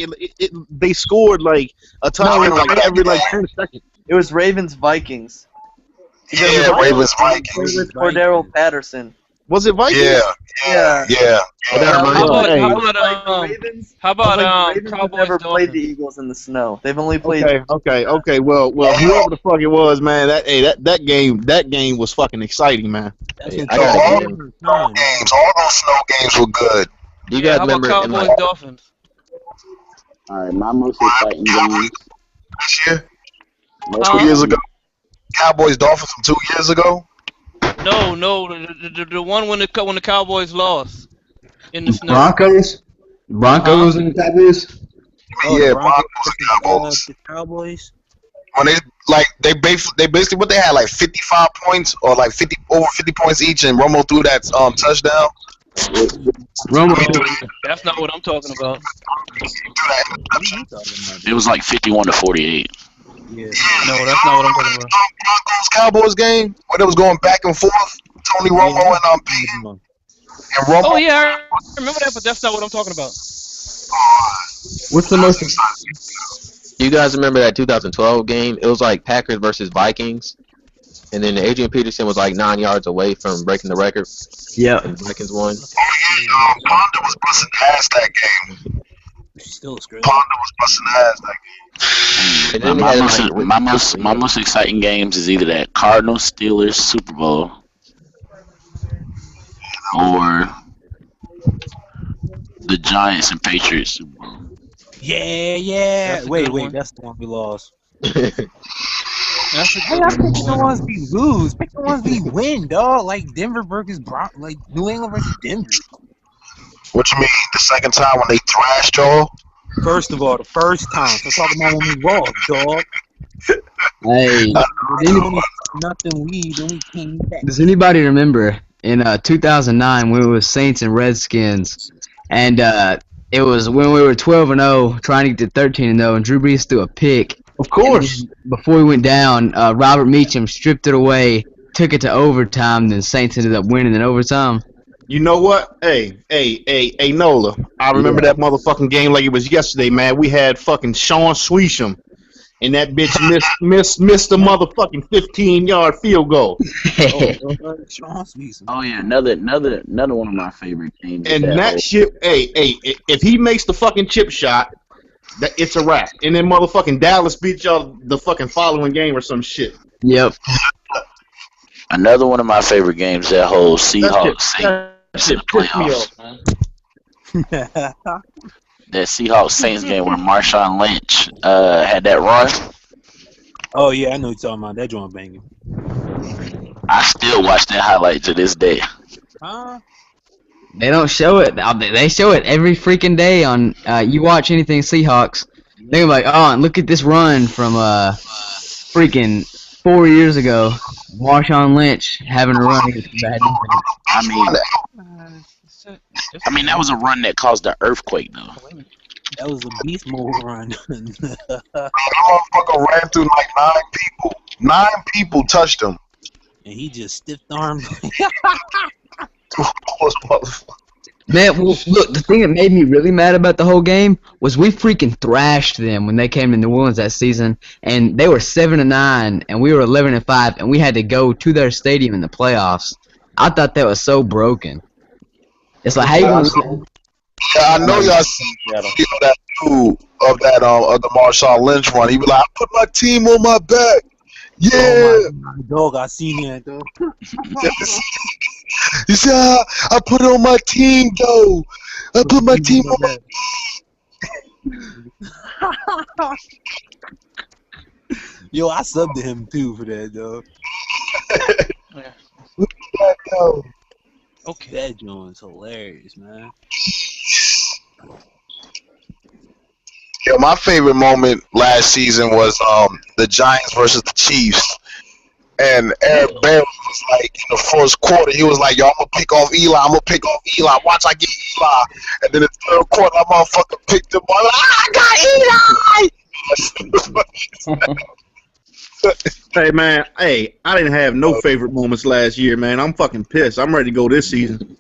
They scored like a touchdown every 10 seconds. It was Ravens-Vikings. Yeah, Ravens-Vikings. With Cordero Patterson. Was it Vikings? Yeah. How about Ravens have Cowboys never played Dolphins? the Eagles in the snow. They've only played. Okay. Well, whoever the fuck it was, man, that game was fucking exciting, man. Hey, I got a game. All those snow games were good. You guys How about remember in Cowboys like Dolphins? All right, my most exciting games. This year, Most 2 years ago, Cowboys Dolphins from 2 years ago. No, the one when the Cowboys lost in the snow. Broncos and Cowboys. Yeah, Broncos and Cowboys. The Cowboys. When they basically what they had like 55 points or like 50 points each, and Romo threw that touchdown. That's not what I'm talking about. It was like 51-48. Yeah. No, that's not what I'm talking about. Broncos Cowboys game when it was going back and forth. Tony Romo and Peyton. And Romo. Oh yeah, I remember that, but that's not what I'm talking about. What's the most? You guys remember that 2012 game? It was like Packers versus Vikings, and then Adrian Peterson was like 9 yards away from breaking the record. Yeah. And Vikings won. Ponder was busting ass that game. Still screwed. Ponder was busting ass that game. And then they had My most exciting games is either that Cardinals Steelers Super Bowl or the Giants and Patriots Super Bowl. Yeah. Wait, that's the one we lost. That's Hey, I pick the ones we lose. Pick the ones we win, dog. Like Denver versus like New England versus Denver. What you mean? The second time when they thrashed y'all? First of all, the first time. So talking about when we lost, dog. Hey, Nothing we then we came back. does anybody remember in 2009 when it was Saints and Redskins, and it was when we were 12-0 trying to get to 13-0, and Drew Brees threw a pick. Of course. Before we went down, Robert Meacham stripped it away, took it to overtime, then Saints ended up winning in overtime. You know what? Hey, Nola. I remember that motherfucking game like it was yesterday, man. We had fucking Sean Sweesham, and that bitch missed a motherfucking 15-yard field goal. Oh yeah, another one of my favorite games. And that shit, if he makes the fucking chip shot, it's a wrap. And then motherfucking Dallas beat y'all the fucking following game or some shit. Yep. Another one of my favorite games, that whole Seahawks Saints in the playoffs. That Seahawks Saints game where Marshawn Lynch had that run. Oh yeah, I know what you're talking about. That joint banging. I still watch that highlight to this day. Huh? They don't show it. They show it every freaking day on. You watch anything Seahawks, they're like, oh, and look at this run from freaking 4 years ago. Marshawn Lynch having a run against the bad defense. I mean, that was a run that caused an earthquake, though. That was a beast mode run. That motherfucker ran through like 9 people. 9 people touched him. And he just stiff armed. Man, well, look, the thing that made me really mad about the whole game was we freaking thrashed them when they came to New Orleans that season, and they were 7-9, and we were 11-5, and we had to go to their stadium in the playoffs. I thought that was so broken. It's like, how you gonna? Yeah, I know y'all seen that too of the Marshawn Lynch run. He was like, I put my team on my back. Yeah. Oh my dog, I seen that though. You see, I put it on my team though. I put my team on my. Yo, I subbed to him too for that though. Okay, that joint's hilarious, man. Yo, my favorite moment last season was the Giants versus the Chiefs. And Eric Berry was like, in the first quarter, he was like, yo, I'm going to pick off Eli. I'm going to pick off Eli. Watch I get Eli. And then the third quarter, that motherfucker picked him up. I got Eli! Hey, man. Hey, I didn't have no favorite moments last year, man. I'm fucking pissed. I'm ready to go this season.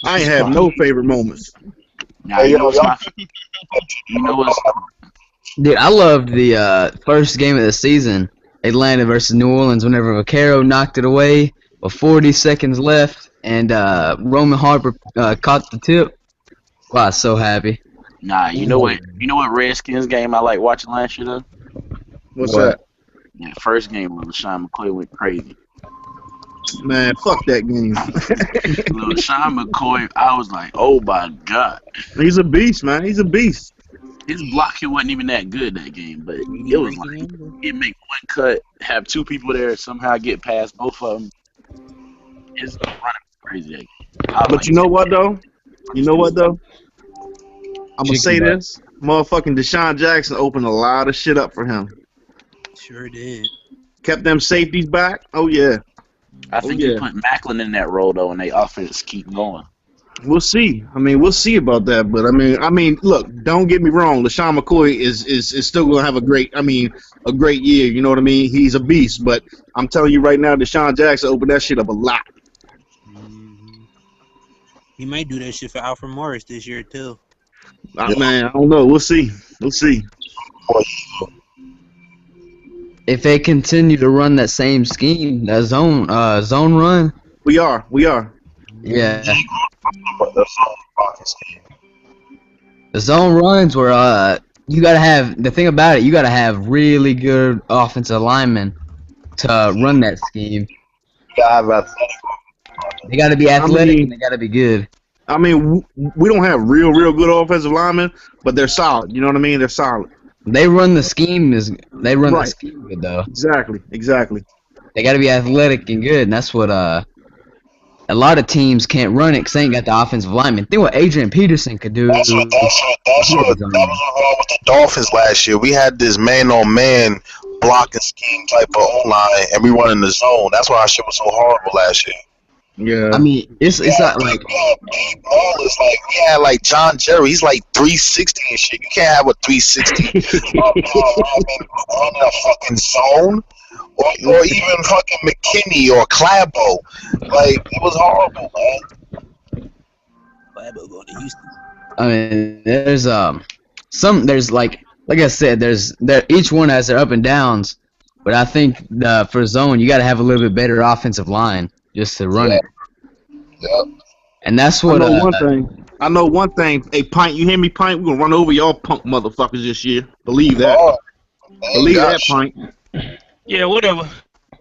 I ain't have no favorite moments. Now, you know what's Dude, I loved the first game of the season, Atlanta versus New Orleans, whenever Vaquero knocked it away, with 40 seconds left, and Roman Harper caught the tip. Wow, I was so happy. Nah, you know what? You know what Redskins game I like watching last year though? What's What? that? Yeah, first game when LaShawn McCoy went crazy. Man, fuck that game. LaShawn McCoy, I was like, oh my god. He's a beast, man. He's a beast. His blocking wasn't even that good that game, but it was like it make one cut, have two people there, somehow get past both of them. It's running crazy. That game. But you know what though? You know what though? I'm gonna say this: motherfucking Deshaun Jackson opened a lot of shit up for him. Sure did. Kept them safeties back. Oh yeah. I think you put Macklin in that role though, and they offense keep going. We'll see. I mean, we'll see about that. But I mean, look, don't get me wrong. LaShawn McCoy is still gonna have a great year. You know what I mean? He's a beast. But I'm telling you right now, Deshaun Jackson opened that shit up a lot. He might do that shit for Alfred Morris this year too. Man, I don't know. We'll see. We'll see. If they continue to run that same scheme, that zone run. We are. Yeah. The zone runs where you gotta have the thing about it. You gotta have really good offensive linemen to run that scheme. They gotta be athletic and they gotta be good. I mean, we don't have real good offensive linemen, but they're solid. You know what I mean? They're solid. They run the scheme the scheme good though. Exactly. They got to be athletic and good, and that's what a lot of teams can't run it because they ain't got the offensive lineman. Think what Adrian Peterson could do. That's what was wrong with the Dolphins last year. We had this man-on-man blocking scheme type of O-line, and we run in the zone. That's why our shit was so horrible last year. Yeah. I mean, it's not like it's like we had like John Jerry. He's like 360 and shit. You can't have a 360 on a fucking zone, or even fucking McKinney or Clabo. Like it was horrible, man. Clabo going to Houston. I mean, there's like I said, each one has their up and downs, but I think for zone you got to have a little bit better offensive line just to run it. Yep. And that's what. I know one thing. Hey, Pint, you hear me, Pint? We're gonna run over y'all punk motherfuckers this year. Believe that. Believe that, Pint. Yeah, whatever.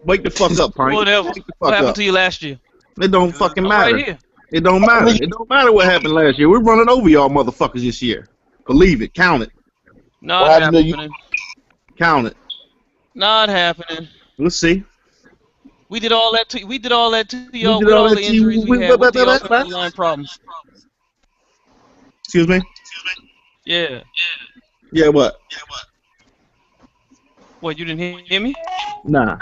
Wake the fuck up, Pint. Whatever. What happened to you last year? It don't fucking matter. Right here. It don't matter. It don't matter what happened last year. We're running over y'all motherfuckers this year. Believe it. Count it. Not happening. Count it. Not happening. Let's see. We did all that to y'all with all the injuries we had with the offensive line problems. Excuse me? Yeah. Yeah, what? What, you didn't hear me? Nah.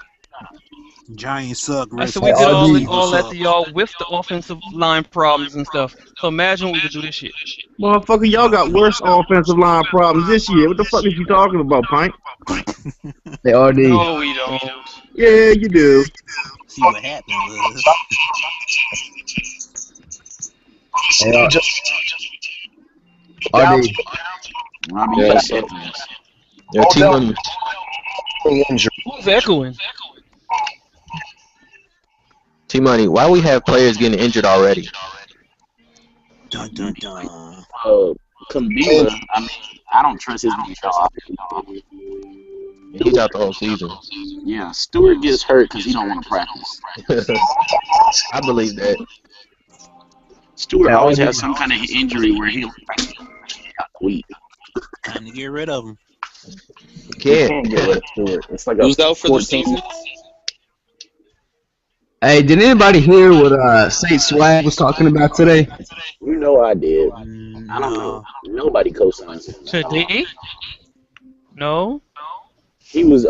Giants suck. I said we did all that to y'all with the offensive line problems and stuff. So imagine we could do this shit. Motherfucker, y'all got worse offensive line problems this year. What the fuck is you talking about, Pint? They all do. No, we don't. Yeah, you do. See what happened was. Who's echoing? T-Money, why we have players getting injured already? Dun dun dun. Kambila, I mean, I don't trust his He's out the whole season. Yeah, Stewart gets hurt because he don't want to practice. I believe that. Stewart always has some kind of injury where he'll weak. Time to get rid of him. Can't get rid of Stewart. It's like who's out for the season? Hey, did anybody hear what Saint Swag was talking about today? You know I did. I don't know. Nobody co-signs him. Today? No. He was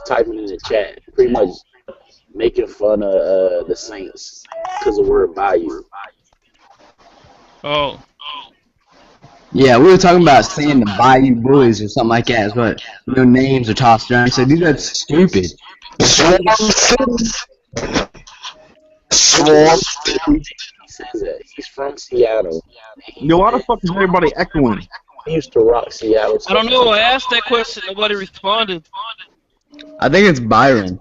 typing in the chat, pretty much making fun of the Saints because of word Bayou. Oh. Yeah, we were talking about saying the Bayou Bullies or something like that, but no names are tossed around. He said, dude, that's stupid. He says that he's from Seattle. Yo, why the fuck is everybody echoing? He used to rock Seattle. I don't know. I asked that question. Nobody responded. I think it's Byron.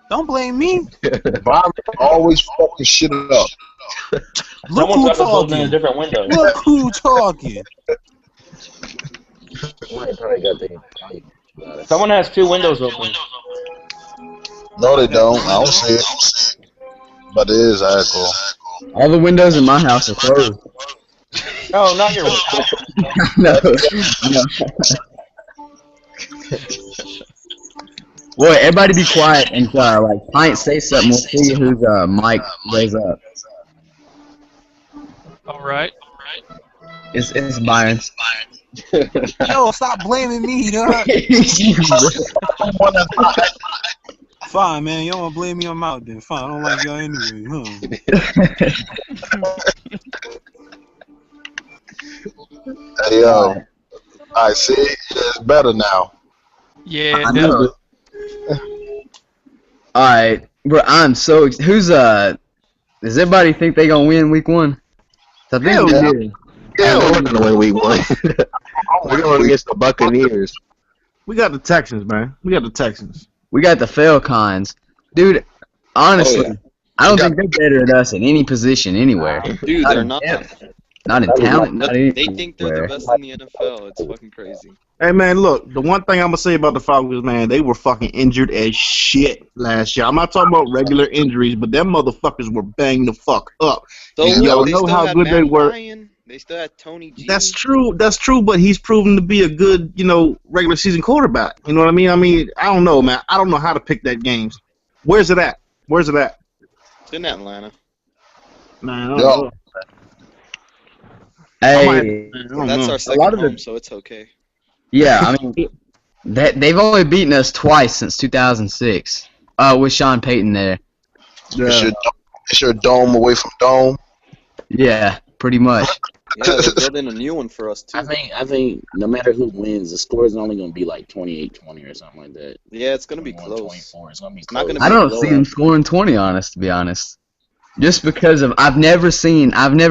Don't blame me. Byron always fucking shit up. Look who Someone's holding in a talking. different window. Look who talking. Probably got the. Someone has two windows open. No, they don't. I don't see it. But it is echo. All the windows in my house are closed. No, not your. No. Boy, everybody be quiet and like Pint say something. We'll see whose mic goes up. All right. It's Byron. Yo, stop blaming me, dog. Fine, man. You don't want to blame me, I'm out then. Fine, I don't like y'all anyway, Hey, yo. I see. It's better now. Yeah, I know. Alright, bro, I'm so who's does everybody think they gonna win week 1? I think we do. Yeah, we're gonna win week 1. We're going against the Buccaneers. We got the Texans, man. We got the Texans. We got the Falcons. Dude, honestly, I don't think they're better than us in any position anywhere. Dude, they're not. Not in talent, not They anywhere. think they're the best in the NFL. It's fucking crazy. Hey, man, look, the one thing I'm going to say about the Falcons, man, they were fucking injured as shit last year. I'm not talking about regular injuries, but them motherfuckers were banged the fuck up. So And what? y'all They know still how had good Matt they were. Ryan. They still had Tony G. That's true, but he's proven to be a good, regular season quarterback. You know what I mean? I don't know, man. I don't know how to pick that games. Where's it at? It's in Atlanta. Man, I don't know. Hey, That's our second home, so it's okay. yeah, I mean, they've only beaten us twice since 2006. With Sean Payton there. It's your dome away from dome. Yeah, pretty much. Yeah, they're building a new one for us too. I think no matter who wins, the score is only going to be like 28-20 or something like that. Yeah, it's gonna be close. 24. It's going to be It's not close. gonna be I don't low see them up. scoring 20, to be honest. Just because of I've never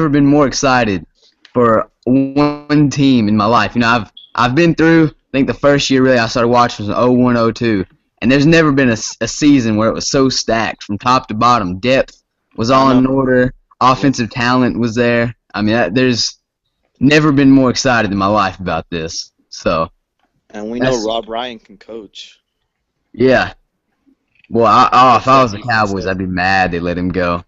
been more excited for one team in my life. I've been through, I think the first year really I started watching was 01-02, and there's never been a season where it was so stacked from top to bottom. Depth was all in order, offensive talent was there. I mean, there's never been more excited in my life about this. So, And we know Rob Ryan can coach. yeah. Well, if I was the Cowboys, I'd be mad they let him go.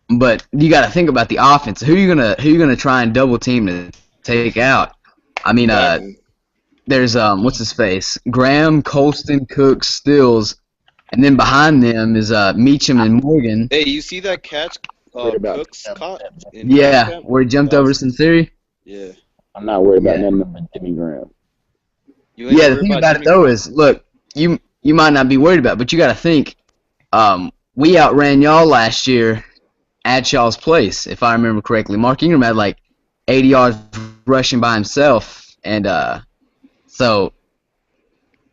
But you got to think about the offense. Who you gonna try and double team to take out? I mean, there's what's his face? Graham, Colston, Cooks, Stills, and then behind them is Meacham and Morgan. Hey, you see that catch Cooks caught? Yeah, where he jumped over Sinceri. Yeah. I'm not worried about nothing but Jimmy Graham. Yeah, the thing about it though is, look, you might not be worried about it, but you got to think, we outran y'all last year at y'all's place, if I remember correctly. Mark Ingram had like 80 yards rushing by himself, and so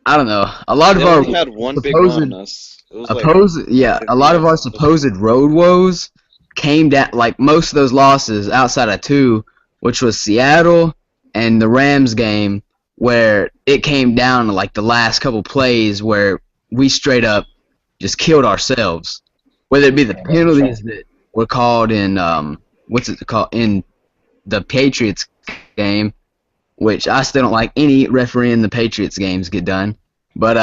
I don't know. A lot of our only had one big one on us. It was a lot of our supposed road woes came down. Like most of those losses outside of 2, which was Seattle and the Rams game, where it came down to like the last couple plays where we straight up just killed ourselves. Whether it be the penalties that were called in in the Patriots game, which I still don't like any referee in the Patriots games get done, but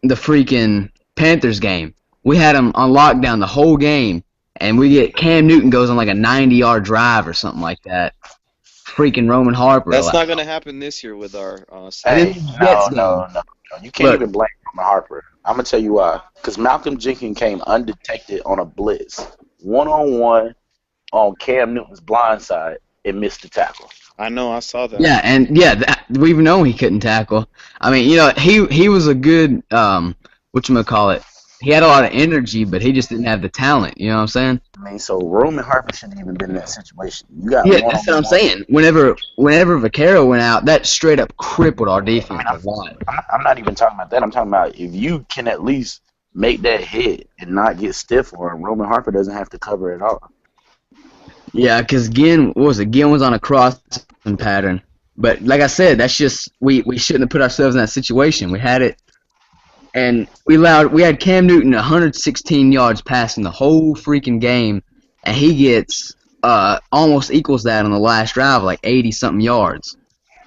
the freaking Panthers game, we had them on lockdown the whole game, and we get Cam Newton goes on like a 90-yard drive or something like that. Freaking Roman Harper. That's not going to happen this year with our Hey, no. You can't even blame Roman Harper. I'm going to tell you why. Because Malcolm Jenkins came undetected on a blitz. One-on-one on Cam Newton's blind side and missed the tackle. I know, I saw that. Yeah, and we've known he couldn't tackle. I mean, he was a good, whatchamacallit, he had a lot of energy, but he just didn't have the talent, you know what I'm saying? I mean, so Roman Harper shouldn't even been in that situation. You got that's what I'm saying. Whenever Vaccaro went out, that straight up crippled our defense a lot. I'm not even talking about that. I'm talking about if you can at least make that hit and not get stiff, or Roman Harper doesn't have to cover it all. Yeah, because Ginn was on a crossing pattern. But like I said, that's just we shouldn't have put ourselves in that situation. We had it and we had Cam Newton 116 yards passing the whole freaking game, and he gets almost equals that on the last drive, like 80 something yards.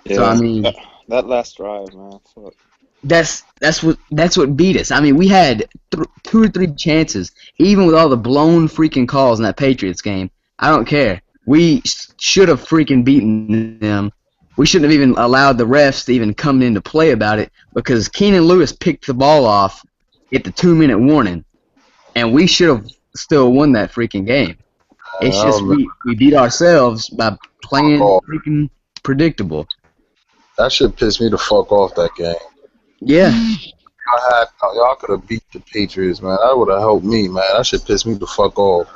Yeah, So I mean, that last drive, man. Fuck. that's what beat us. I mean, we had 2 or 3 chances, even with all the blown freaking calls in that Patriots game. I don't care. We should have freaking beaten them. We shouldn't have even allowed the refs to even come into play about it because Keenan Lewis picked the ball off at the 2-minute warning, and we should have still won that freaking game. It's just we beat ourselves by playing freaking predictable. That shit pissed me the fuck off that game. Yeah. Y'all could have beat the Patriots, man. That would have helped me, man. That shit pissed me the fuck off.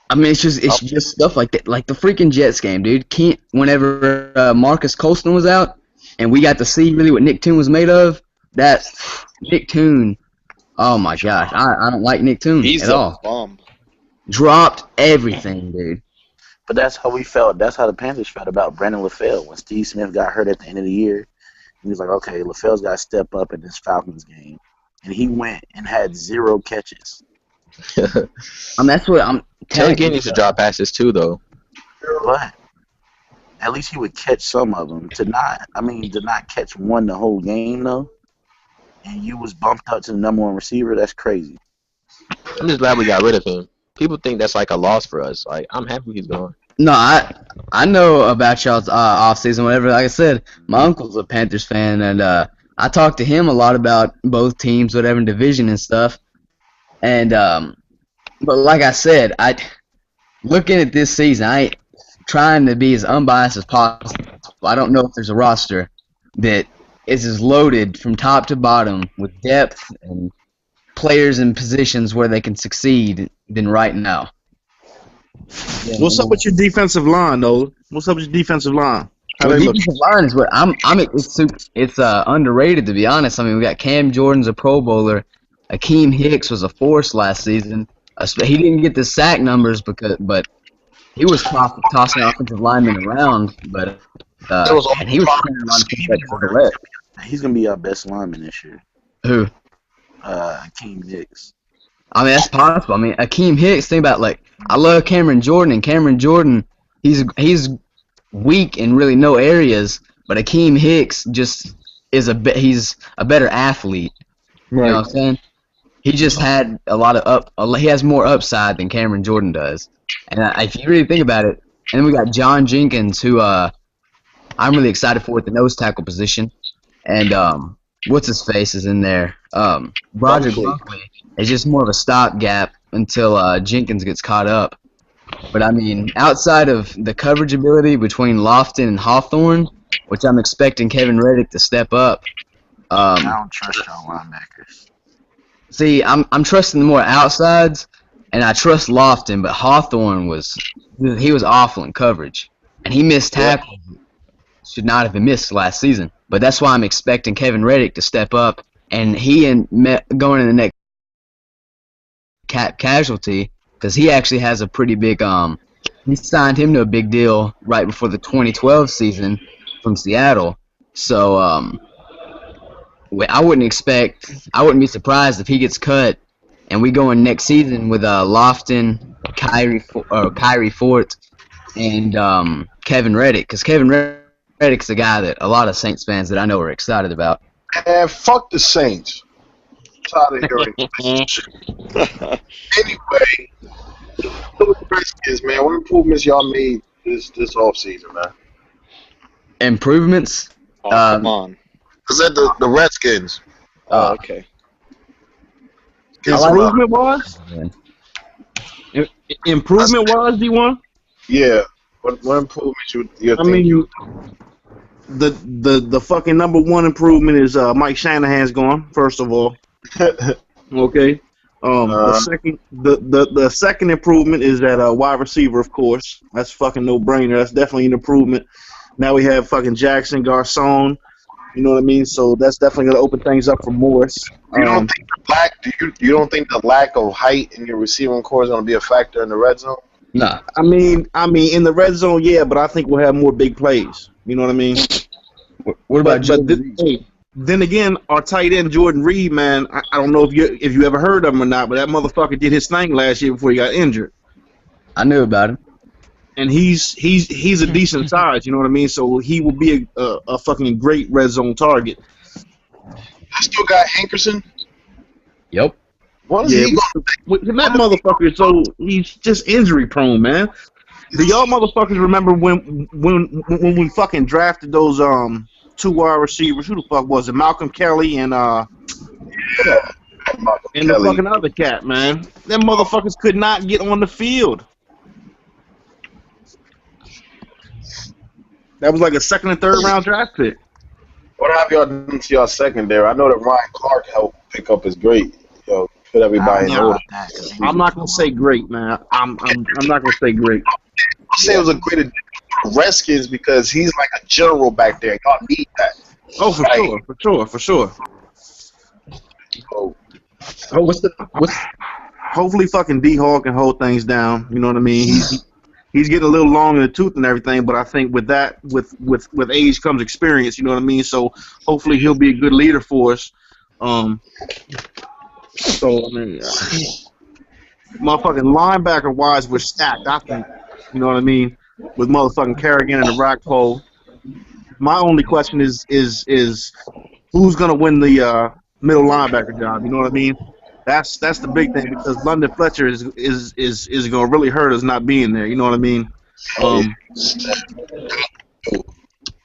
I mean, it's just stuff like that, like the freaking Jets game, dude. Whenever Marcus Colston was out, and we got to see really what Nick Toon was made of. That Nick Toon, oh my gosh, I don't like Nick Toon He's at a all. bomb. Dropped everything, dude. But that's how we felt. That's how the Panthers felt about Brandon LaFell when Steve Smith got hurt at the end of the year. He was like, okay, LaFell's got to step up in this Falcons game, and he went and had 0 catches. That's what I'm. Taylor Gaines needs to drop passes too, though. But at least he would catch some of them. To not catch one the whole game though, and you was bumped up to the #1 receiver. That's crazy. I'm just glad we got rid of him. People think that's like a loss for us. Like, I'm happy he's gone. No, I know about y'all's off season. Whatever. Like I said, my uncle's a Panthers fan, and I talked to him a lot about both teams, whatever division and stuff. And but like I said, looking at this season, I trying to be as unbiased as possible. I don't know if there's a roster that is as loaded from top to bottom with depth and players in positions where they can succeed than right now. What's up with your defensive line, though? What's up with your defensive line? How Well, they look? defensive line is what it's underrated, to be honest. I mean, we got Cam Jordan's a Pro Bowler. Akeem Hicks was a force last season. He didn't get the sack numbers but he was tossing offensive linemen around. But and he was playing a lot of people for the left. He's gonna be our best lineman this year. Who? Akeem Hicks. I mean, that's possible. I mean, Akeem Hicks. Think about I love Cameron Jordan, and Cameron Jordan, he's weak in really no areas, but Akeem Hicks just he's a better athlete. Right. You know what I'm saying? He just had he has more upside than Cameron Jordan does. And if you really think about it, and then we got John Jenkins, who I'm really excited for at the nose tackle position, and what's his face is in there. Roger Bluntley is just more of a stopgap until Jenkins gets caught up. But I mean, outside of the coverage ability between Lofton and Hawthorne, which I'm expecting Kevin Reddick to step up. I don't trust y'all linebackers. See, I'm trusting the more outsides, and I trust Lofton, but Hawthorne was awful in coverage, and he missed tackles. Should not have been missed last season. But that's why I'm expecting Kevin Reddick to step up, and going in the next cap casualty, because he actually has a pretty big he signed him to a big deal right before the 2012 season from Seattle. So I wouldn't be surprised if he gets cut, and we go in next season with Lofton, Kyrie Fort, and Kevin Reddick, because Kevin Reddick's a guy that a lot of Saints fans that I know are excited about. And fuck the Saints. Tired of hearing this. Anyway, the Redskins, man. What improvements y'all made this offseason, man? Improvements? Come on. I said the Redskins. Oh, okay. Improvement-wise? Improvement-wise, D1? Yeah. What improvements you're I thinking? mean, the fucking #1 improvement is Mike Shanahan's gone. First of all, okay. The second improvement is that wide receiver, of course. That's fucking no brainer. That's definitely an improvement. Now we have fucking Jackson Garcon. You know what I mean? So that's definitely gonna open things up for Morris. You don't think you don't think the lack of height in your receiving core is gonna be a factor in the red zone? Nah. I mean, in the red zone, yeah, but I think we'll have more big plays. You know what I mean? What about hey, Then again, our tight end Jordan Reed, man, I don't know if you ever heard of him or not, but that motherfucker did his thing last year before he got injured. I knew about him. And he's a decent size, you know what I mean? So he will be a fucking great red zone target. I still got Hankerson. Yep. What is Yeah, he that motherfucker. So he's just injury prone, man. Do y'all motherfuckers remember when we fucking drafted those 2 wide receivers? Who the fuck was it? Malcolm Kelly and the fucking other cat, man. Them motherfuckers could not get on the field. That was like a second and third round draft pick. What have y'all done to y'all secondary? I know that Ryan Clark helped pick up his great. Yo, put everybody in order. I'm not gonna say great, man. I'm not gonna say great. I say it was a great addition to the Redskins because he's like a general back there. Y'all need that. Oh, for sure. Oh, what's hopefully fucking D-Hawk can hold things down. You know what I mean? He's getting a little long in the tooth and everything, but I think with that, with age comes experience. You know what I mean? So hopefully he'll be a good leader for us. So I mean, motherfucking linebacker wise, we're stacked. I think. You know what I mean? With motherfucking Kerrigan and the Rackpole. My only question is who's gonna win the middle linebacker job? You know what I mean? That's the big thing because London Fletcher is gonna really hurt us not being there. You know what I mean?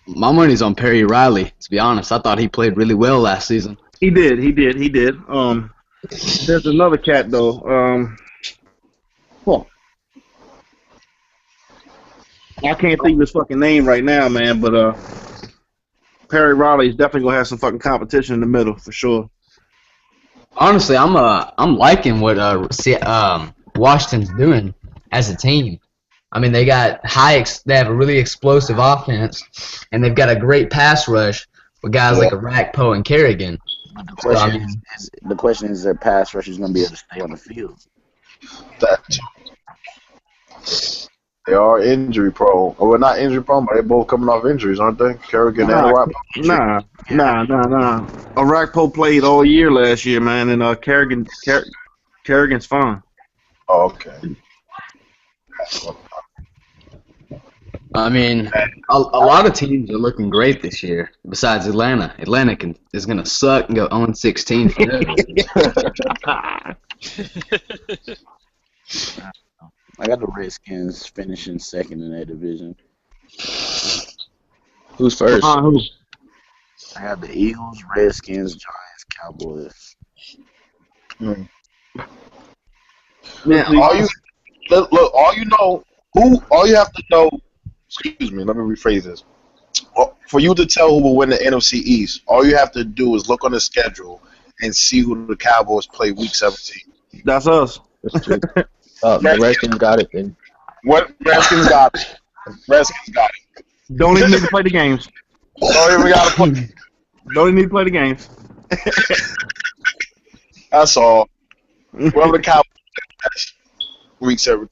My money's on Perry Riley. To be honest, I thought he played really well last season. He did. There's another cat though. I can't think of his fucking name right now, man. But Perry Riley is definitely gonna have some fucking competition in the middle for sure. Honestly, I'm liking what Washington's doing as a team. I mean, they got they have a really explosive offense, and they've got a great pass rush with guys like a Rackpo and Kerrigan. But the question is, their pass rush is going to be able to stay on the field. They are injury prone. Or well, not injury prone, but they're both coming off injuries, aren't they? Kerrigan and Rackpo. Nah. A Rackpo played all year last year, man, and Kerrigan's fine. Oh, okay. I mean, a lot of teams are looking great this year. Besides Atlanta, is going to suck and go 0-16 forever. I got the Redskins finishing second in that division. Who's first? Who? I got the Eagles, Redskins, Giants, Cowboys. Yeah, all you have to know. Excuse me, let me rephrase this. For you to tell who will win the NFC East, all you have to do is look on the schedule and see who the Cowboys play Week 17. That's us. That's true. The Redskins got it then. What? Redskins got it. Redskins got it. Don't even need to play the games. Don't even gotta play. Don't even need to play the games. That's all. Whoever the Cowboys play Week 17.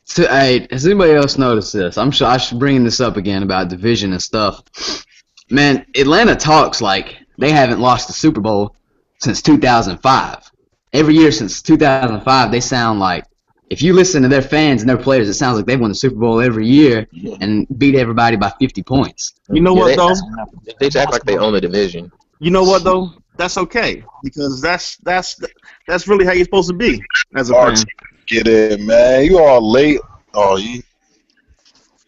So, hey, has anybody else noticed this? I'm sure I should bring this up again about division and stuff. Man, Atlanta talks like they haven't lost the Super Bowl since 2005. Every year since 2005, they sound like, if you listen to their fans and their players, it sounds like they've won the Super Bowl every year and beat everybody by 50 points. You know what, though? They act like they own the division. You know what, though? That's okay because that's really how you're supposed to be as a fan. Get in, man. You all late. Oh, you.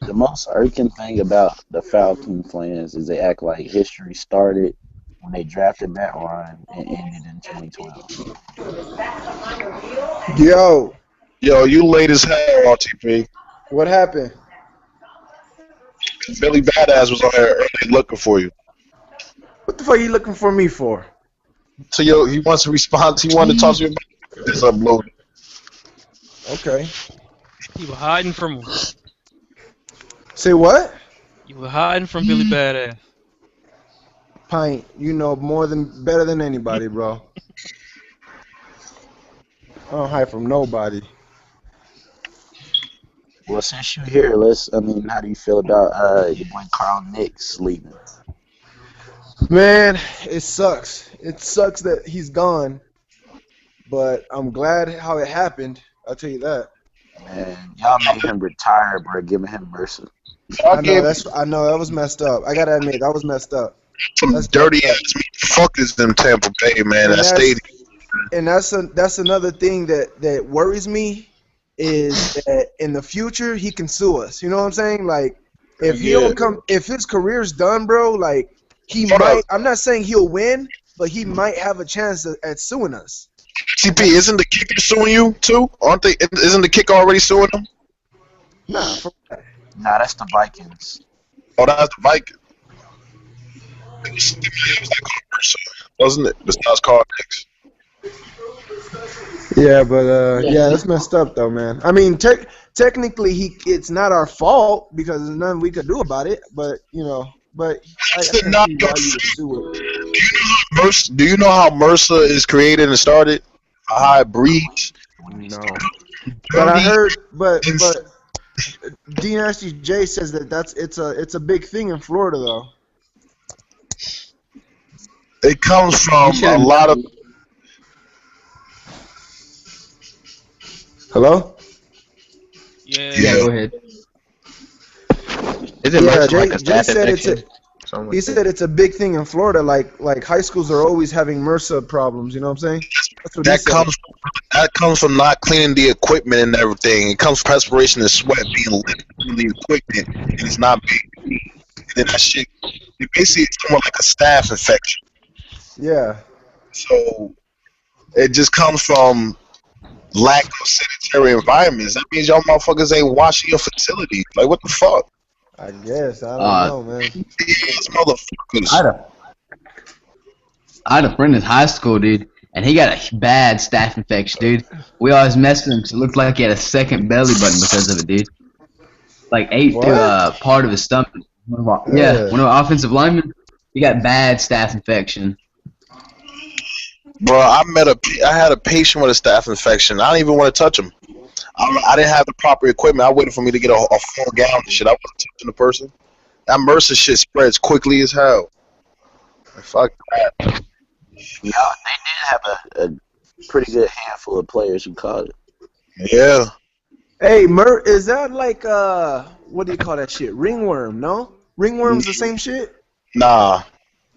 The most irking thing about the Falcons fans is they act like history started when they drafted Matt Ryan and ended in 2012. Yo, you late as hell, RTP. What happened? Billy Badass was on there early looking for you. What the fuck are you looking for me for? So he wants to respond. He wanted to talk to you about this upload. Okay. You were hiding from him. Say what? You were hiding from Billy Badass. Pint, you know better than anybody, bro. I don't hide from nobody. Well, since you're here, how do you feel about your boy Carl Nix leaving? Man, it sucks. It sucks that he's gone, but I'm glad how it happened. I'll tell you that. Man, y'all made him retire, bro, giving him Mercer. I know that was messed up. I gotta admit that was messed up. Some That's dirty fucked up. ass fuckers in Tampa Bay, man. And That that's stadium. and that's another thing that worries me is that in the future he can sue us. You know what I'm saying? Like if he don't come, if his career's done, bro, like he might. I'm not saying he'll win, but he might have a chance at suing us. CP, isn't the kicker suing you too? Aren't they? Isn't the kicker already suing them? Nah, Nah, that's the Vikings. Oh, that's the Vikings. It was like Mercer, wasn't it? Besides Carl Nix. Yeah, but yeah, that's messed up though, man. I mean, technically, it's not our fault because there's nothing we could do about it. But I can see why you would sue it. Do you know how Mercer is created and started? How it breeds? No, but I heard, but D Nasty J says that it's a big thing in Florida though. It comes from a lot of. Hello? Yeah, go ahead. Is it Mercer like a Jay staph said infection? he said it's a big thing in Florida. Like high schools are always having MRSA problems. You know what I'm saying? That's what he said. That comes from not cleaning the equipment and everything. It comes from perspiration and sweat being lifted from the equipment, and it's not being cleaned. And then that shit, basically, it's more like a staph infection. Yeah. So it just comes from lack of sanitary environments. That means y'all motherfuckers ain't washing your facilities. Like, what the fuck? I guess I don't know, man. These motherfuckers. I had a friend in high school, dude, and he got a bad staph infection, dude. We always messed with him because it looked like he had a second belly button because of it, dude. Like ate through part of his stomach. One of our offensive linemen, he got bad staph infection. Bro, I had a patient with a staph infection. I didn't even want to touch him. I didn't have the proper equipment. I waited for me to get a full gown and shit. I wasn't touching the person. That MRSA shit spreads quickly as hell. Fuck that. Yeah, they did have a pretty good handful of players who caught it. Yeah. Hey, is that like what do you call that shit? Ringworm? No, ringworm's the same shit. Nah,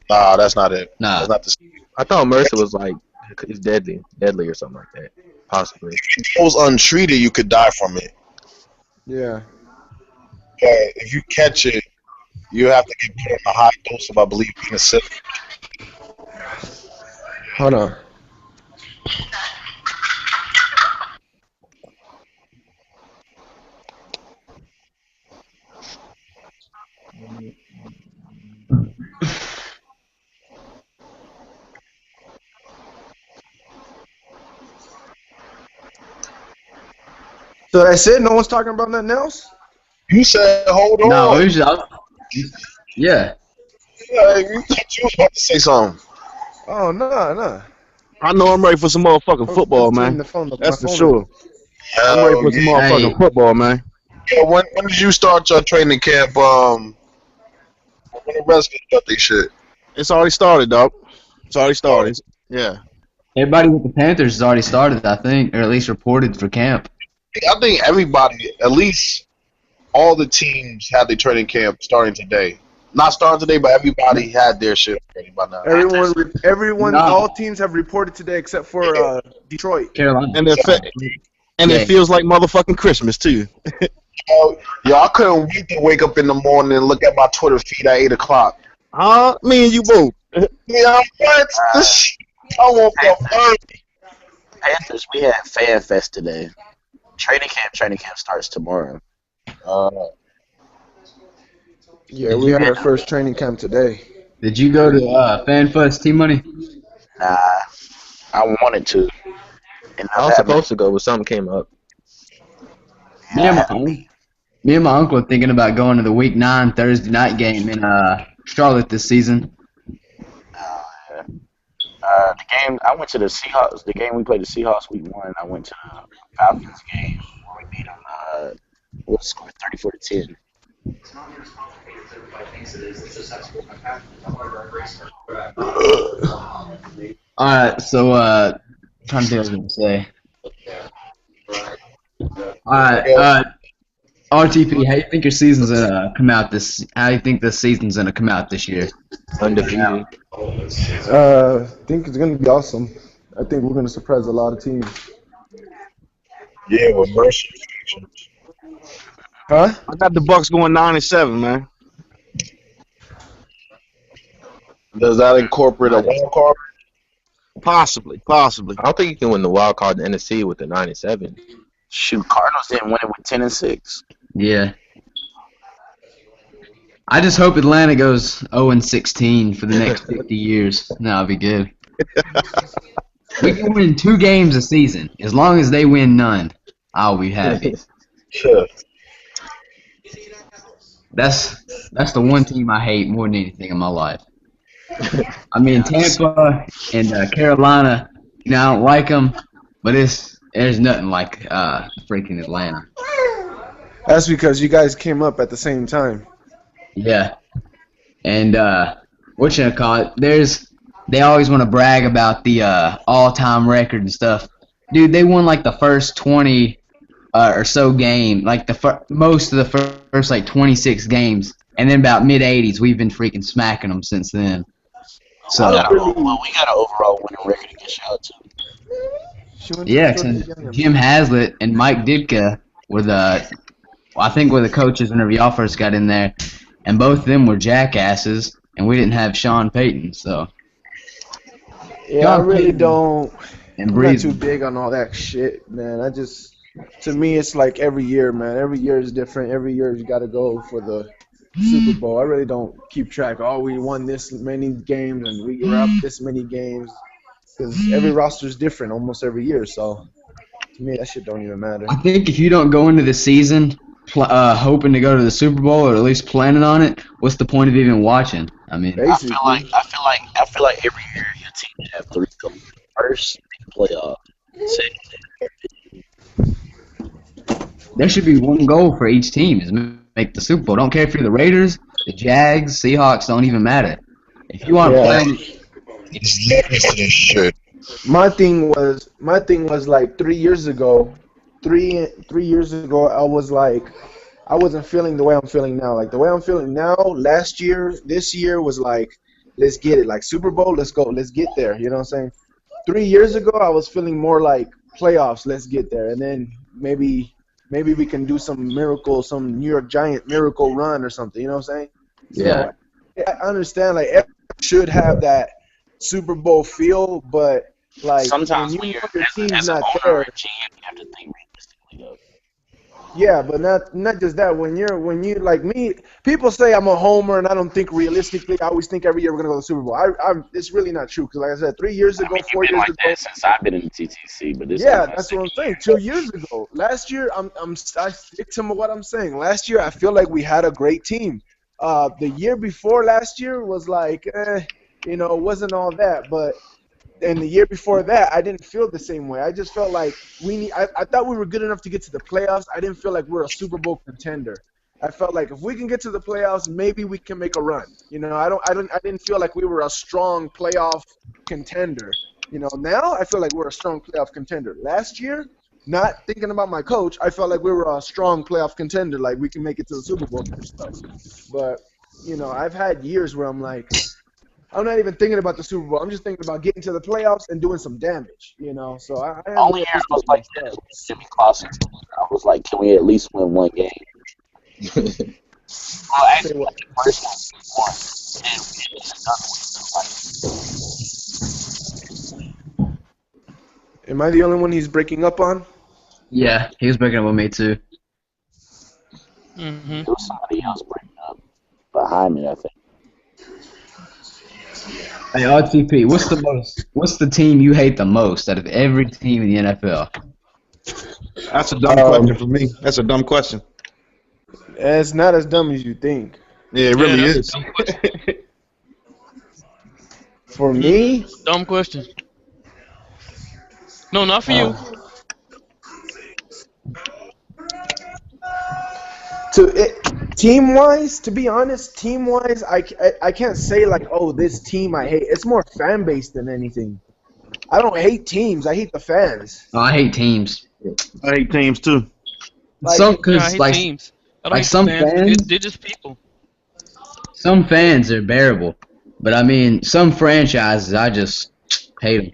that's not it. Nah, that's not the. I thought MRSA was like it's deadly or something like that. Possibly. If it goes untreated, you could die from it. Yeah. But if you catch it, you have to get put on a high dose of, I believe, penicillin. Hold on. So that's it? No one's talking about nothing else? You said, hold on. No, it was yeah. Yeah, you thought you was about to say something. Oh, no. I know I'm ready for some motherfucking football, man. That's for sure. I'm ready for some motherfucking football, man. Yeah, when did you start your training camp? When the Redskins got their shit? It's already started, dog. It's already started. Yeah. Everybody with the Panthers has already started, I think, or at least reported for camp. I think everybody, at least all the teams, had their training camp starting today. Not starting today, but everybody had their shit ready by now. Everyone, all teams have reported today except for Detroit, Carolina, and it feels like motherfucking Christmas too. Yo, I couldn't wait to wake up in the morning and look at my Twitter feed at 8 o'clock. Me and you both. Yeah, what? I woke up early. Panthers, we had Fan Fest today. Training camp starts tomorrow. Yeah, we had our first training camp today. Did you go to FanFest, T-Money? Nah, I wanted to. And I was supposed to go, but something came up. Me and my uncle are thinking about going to the Week 9 Thursday night game in Charlotte this season. The game I went to the Seahawks. The game we played the Seahawks Week 1. I went to the Falcons game where we beat them What score? 34-10. Alright, so trying to think what I was gonna say. Alright, RTP, how do you think your season's gonna come out this? How do you think this season's gonna come out this year? Undefeated. I think it's gonna be awesome. I think we're gonna surprise a lot of teams. Yeah, with Mercer. Huh? I got the Bucks going 9-7, man. Does that incorporate a wild card? Possibly. I don't think you can win the wild card in the NFC with the 9-7. Shoot, Cardinals didn't win it with 10-6. Yeah. I just hope Atlanta goes 0-16 for the next 50 years. That'll be good. We can win 2 games a season. As long as they win none, I'll be happy. Sure. That's the one team I hate more than anything in my life. I mean, Tampa and Carolina, you know, I don't like them, but there's nothing like freaking Atlanta. That's because you guys came up at the same time. Yeah. And what you call it? They always want to brag about the all-time record and stuff. Dude, they won like the first 20 or so game, like most of the first like 26 games, and then about mid-80s we've been freaking smacking them since then. So we got an overall winning record against y'all too. yeah, 'cause Jim Haslett and Mike Ditka were I think were the coaches whenever y'all first got in there, and both of them were jackasses, and we didn't have Sean Payton, so. Yeah, Sean I really Payton don't. and I'm not Breeze. too big on all that shit, man. To me, it's like every year, man. Every year is different. Every year you got to go for the Super Bowl. I really don't keep track. Oh, we won this many games and we were up this many games, because every roster is different almost every year. So to me, that shit don't even matter. I think if you don't go into the season hoping to go to the Super Bowl or at least planning on it, what's the point of even watching? I mean, I feel like every year your team should have 3 goals. First, playoff. Second, there should be one goal for each team is make the Super Bowl. Don't care if you're the Raiders, the Jags, Seahawks, don't even matter. If you want to play, shit. My thing was like 3 years ago. 3 years ago, I wasn't feeling the way I'm feeling now. Like the way I'm feeling now, this year was like, let's get it. Like Super Bowl, let's go, let's get there. You know what I'm saying? 3 years ago, I was feeling more like playoffs, let's get there, and then maybe we can do some some New York Giant miracle run or something. You know what I'm saying? Yeah. So, I understand. Like everyone should have that Super Bowl feel, but like sometimes when your you're team's as an not owner there. or a GM, you have to think realistically though. Yeah, but not just that. When you like me, people say I'm a homer and I don't think realistically. I always think every year we're gonna go to the Super Bowl. It's really not true, because like I said, 3 years ago, 4 years ago. That since I've been in the TTC, but this Yeah, that's what I'm saying. 2 years ago, last year, I stick to what I'm saying. Last year, I feel like we had a great team. The year before last year was like, it wasn't all that, but. And the year before that, I didn't feel the same way. I just felt like I thought we were good enough to get to the playoffs. I didn't feel like we're a Super Bowl contender. I felt like if we can get to the playoffs, maybe we can make a run. I didn't feel like we were a strong playoff contender. Now I feel like we're a strong playoff contender. Last year, not thinking about my coach, I felt like we were a strong playoff contender. Like we can make it to the Super Bowl and stuff. But I've had years where I'm like, I'm not even thinking about the Super Bowl. I'm just thinking about getting to the playoffs and doing some damage, So I Only year I was like that is Jimmy Clausen. I was like, can we at least win one game? Well, actually, the first one, and another one. Am I the only one he's breaking up on? yeah, he was breaking up with me too. There was somebody else breaking up behind me, I think. Hey, RTP, what's the team you hate the most out of every team in the NFL? That's a dumb question for me. That's a dumb question. It's not as dumb as you think. Yeah, it really is. For me? Dumb question. No, not for you. Team wise, to be honest, team wise, I can't say like, oh, this team I hate. It's more fan base than anything. I don't hate teams. I hate the fans. Oh, I hate teams. I hate teams too. Like, Some I cause hate like teams. I don't like hate the some fans. fans, They're just people. some fans are bearable, but I mean some franchises I just hate them.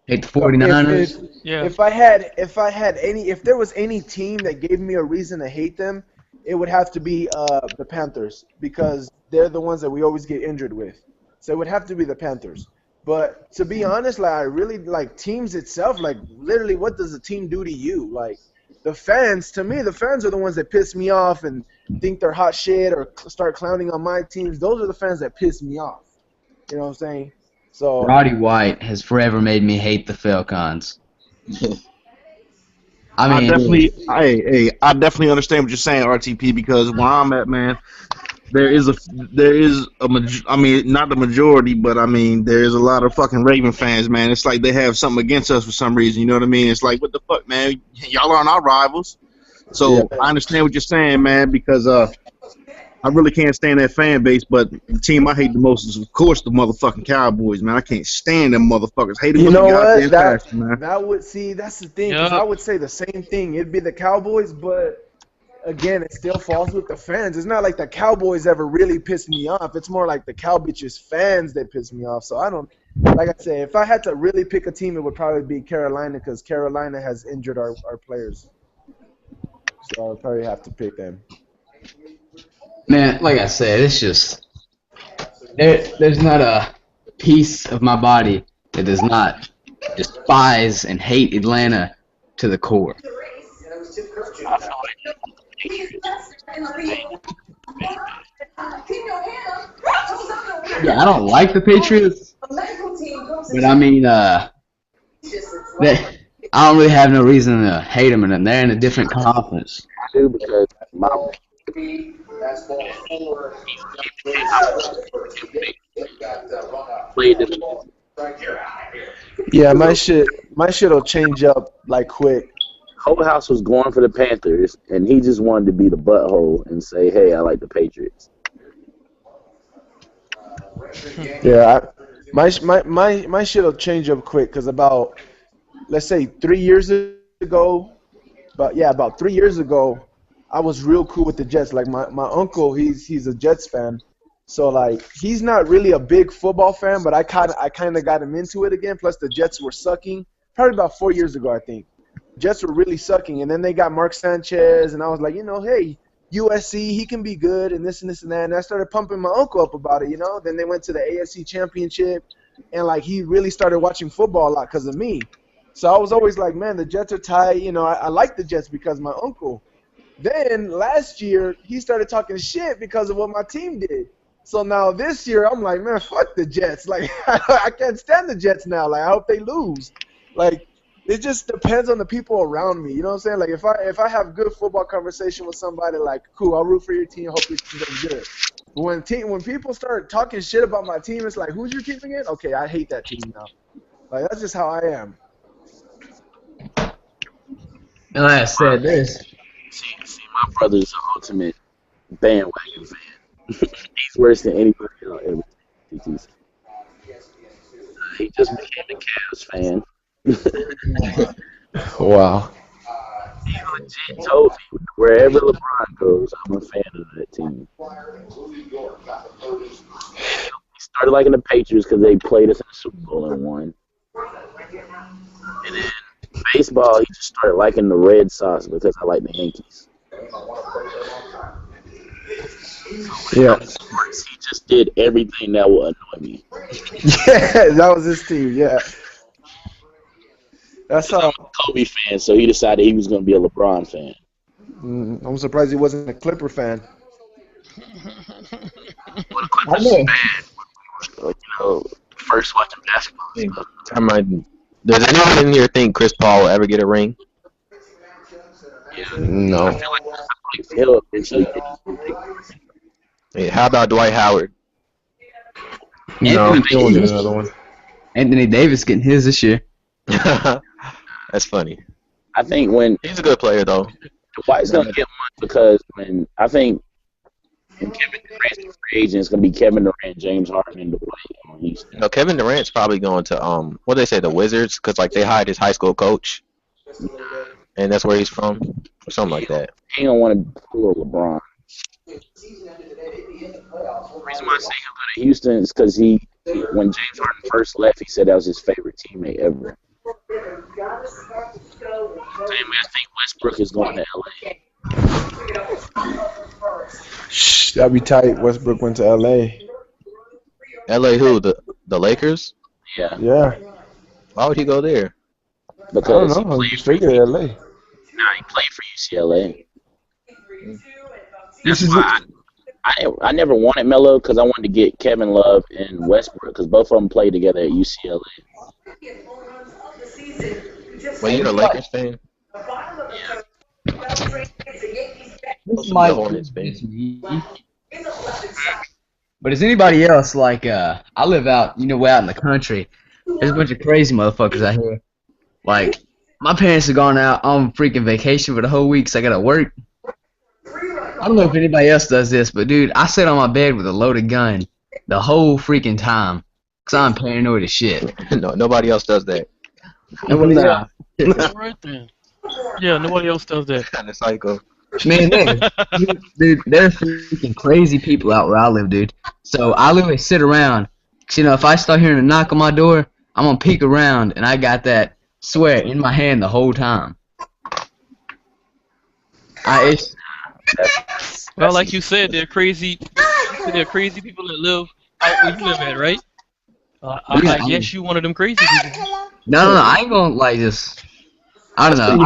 Hate the 49ers. Yeah. if there was any team that gave me a reason to hate them, it would have to be the Panthers, because they're the ones that we always get injured with. So it would have to be the Panthers. But to be honest, like I really like teams itself. Like literally, what does a team do to you? Like the fans, to me, the fans are the ones that piss me off and think they're hot shit or start clowning on my teams. Those are the fans that piss me off. You know what I'm saying? So Roddy White has forever made me hate the Falcons. I mean, I definitely understand what you're saying, RTP, because where I'm at, man, there is I mean, not the majority, but I mean, there is a lot of fucking Raven fans, man. It's like they have something against us for some reason. You know what I mean? It's like, what the fuck, man? Y'all aren't our rivals. So I understand what you're saying, man, because I really can't stand that fan base, but the team I hate the most is, of course, the motherfucking Cowboys, man. I can't stand them motherfuckers. Hate them you with know the goddamn what? That passion, man. that would see. That's the thing. Because I would say the same thing. It'd be the Cowboys, but again, it still falls with the fans. It's not like the Cowboys ever really pissed me off. It's more like the Cow bitches fans that piss me off. So I don't. Like I say, if I had to really pick a team, it would probably be Carolina, because Carolina has injured our players. So I'll probably have to pick them. man, like I said, it's just there's not a piece of my body that does not despise and hate Atlanta to the core. Yeah, I don't like the Patriots, but I mean, I don't really have no reason to hate them, and they're in a different conference. I do because my Yeah, my shit'll change up like quick. whole house was going for the Panthers, and he just wanted to be the butthole and say, "Hey, I like the Patriots." Yeah, my shit'll change up quick, because about, let's say 3 years ago, about 3 years ago, I was real cool with the Jets. Like my uncle, he's a Jets fan. So like he's not really a big football fan, but I kind of got him into it again. Plus the Jets were sucking. Probably about 4 years ago, I think. Jets were really sucking, and then they got Mark Sanchez, and I was like, hey, USC, he can be good, and this and this and that. And I started pumping my uncle up about it, Then they went to the AFC Championship, and like he really started watching football a lot because of me. So I was always like, man, the Jets are tight. I like the Jets because of my uncle. Then last year, he started talking shit because of what my team did. So now this year, I'm like, man, fuck the Jets. Like, I can't stand the Jets now. Like, I hope they lose. Like, it just depends on the people around me. You know what I'm saying? Like, if I have good football conversation with somebody, like, cool, I'll root for your team. Hope your team does good. But when people start talking shit about my team, it's like, who's your team again? Okay, I hate that team now. Like, that's just how I am. And like I said, See, my brother's the ultimate bandwagon fan. He's worse than anybody else ever. He just became a Cavs fan. Wow. He legit told me, wherever LeBron goes, I'm a fan of that team. He started liking the Patriots because they played us in the Super Bowl and won. And then baseball, he just started liking the Red Sox because I like the Yankees. Yeah. He just did everything that would annoy me. Yeah, that was his team. Yeah. That's how. I'm a Kobe fan, so he decided he was going to be a LeBron fan. I'm surprised he wasn't a Clipper fan. Well, the Clippers is bad. First watching basketball. Does anyone in here think Chris Paul will ever get a ring? No. I feel like he'll eventually get Hey, how about Dwight Howard? No, he won't get another one. Anthony Davis getting his this year. That's funny. I think when He's a good player though. Dwight's gonna get one because when I think when Kevin Durant's the free agent, it's gonna be Kevin Durant, James Harden, and Dwight on Houston. No, Kevin Durant's probably going to what they say, the Wizards, because like they hired his high school coach, and that's where he's from, or something like that. He don't want to pull LeBron. The reason why I say he'll go to Houston is because when James Harden first left, he said that was his favorite teammate ever. Same way I think Westbrook is going to LA. Shh, that'd be tight. Westbrook went to L.A. LA who? The Lakers? Yeah. Yeah. Why would he go there? Because I don't know. Straight to L.A. Nah, he played for UCLA. This That's is why I never wanted Melo because I wanted to get Kevin Love and Westbrook because both of them played together at UCLA. Well, you're a Lakers fan? This might be but is anybody else like I live out, way out in the country. There's a bunch of crazy motherfuckers out here. Like my parents have gone out on freaking vacation for the whole week, so I gotta work. I don't know if anybody else does this, but dude, I sit on my bed with a loaded gun the whole freaking time, cause I'm paranoid as shit. No, nobody else does that. Nobody else. Right then. Yeah, nobody else does that. Kind of psycho. Man, dude, there's freaking crazy people out where I live, dude. So I literally sit around. 'Cause, if I start hearing a knock on my door, I'm gonna peek around, and I got that swear in my hand the whole time. Well, like you said, they're crazy. They're crazy people that live out where you live at, right? I guess you one of them crazy people. No, I ain't gonna like this. I don't know.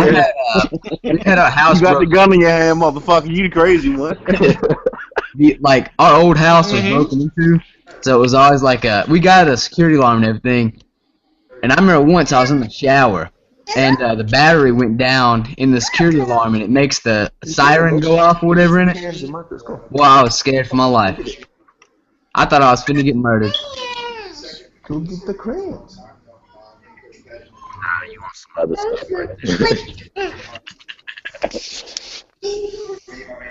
We had a house. You got the gun in your hand, motherfucker. You crazy one. Like our old house was broken into, so it was always like we got a security alarm and everything. And I remember once I was in the shower, and the battery went down in the security alarm, and it makes the siren go off or whatever in it. Well, I was scared for my life. I thought I was finna get murdered. Go get the crayons. You want some other stuff right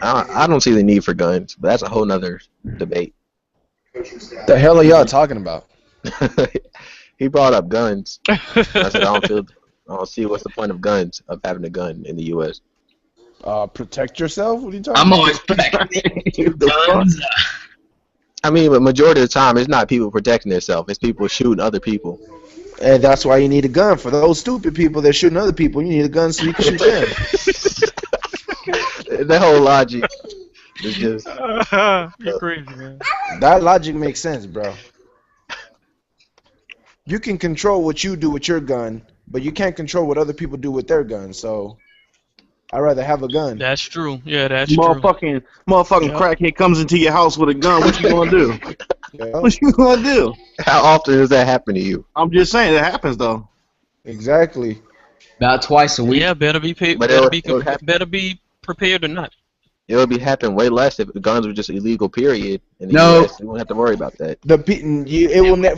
I don't see the need for guns, but that's a whole nother debate. The hell are y'all talking about? He brought up guns. I said I don't see what's the point of guns, of having a gun in the U.S. Protect yourself? What are you talking I'm about? always protecting guns. I mean, but majority of the time, it's not people protecting themselves. It's people shooting other people. And that's why you need a gun. For those stupid people that shooting other people, you need a gun so you can shoot them. That whole logic is just... You're crazy, man. That logic makes sense, bro. You can control what you do with your gun, but you can't control what other people do with their guns. So I'd rather have a gun. That's true. Yeah, that's Motherfucking crackhead comes into your house with a gun. What you gonna do? Yeah. What you gonna do? How often does that happen to you? I'm just saying it happens though. Exactly. About twice a week. Yeah, better be paid. But Better be prepared or not. It would be happening way less if guns were just illegal. Period. In the No. US, you won't have to worry about that.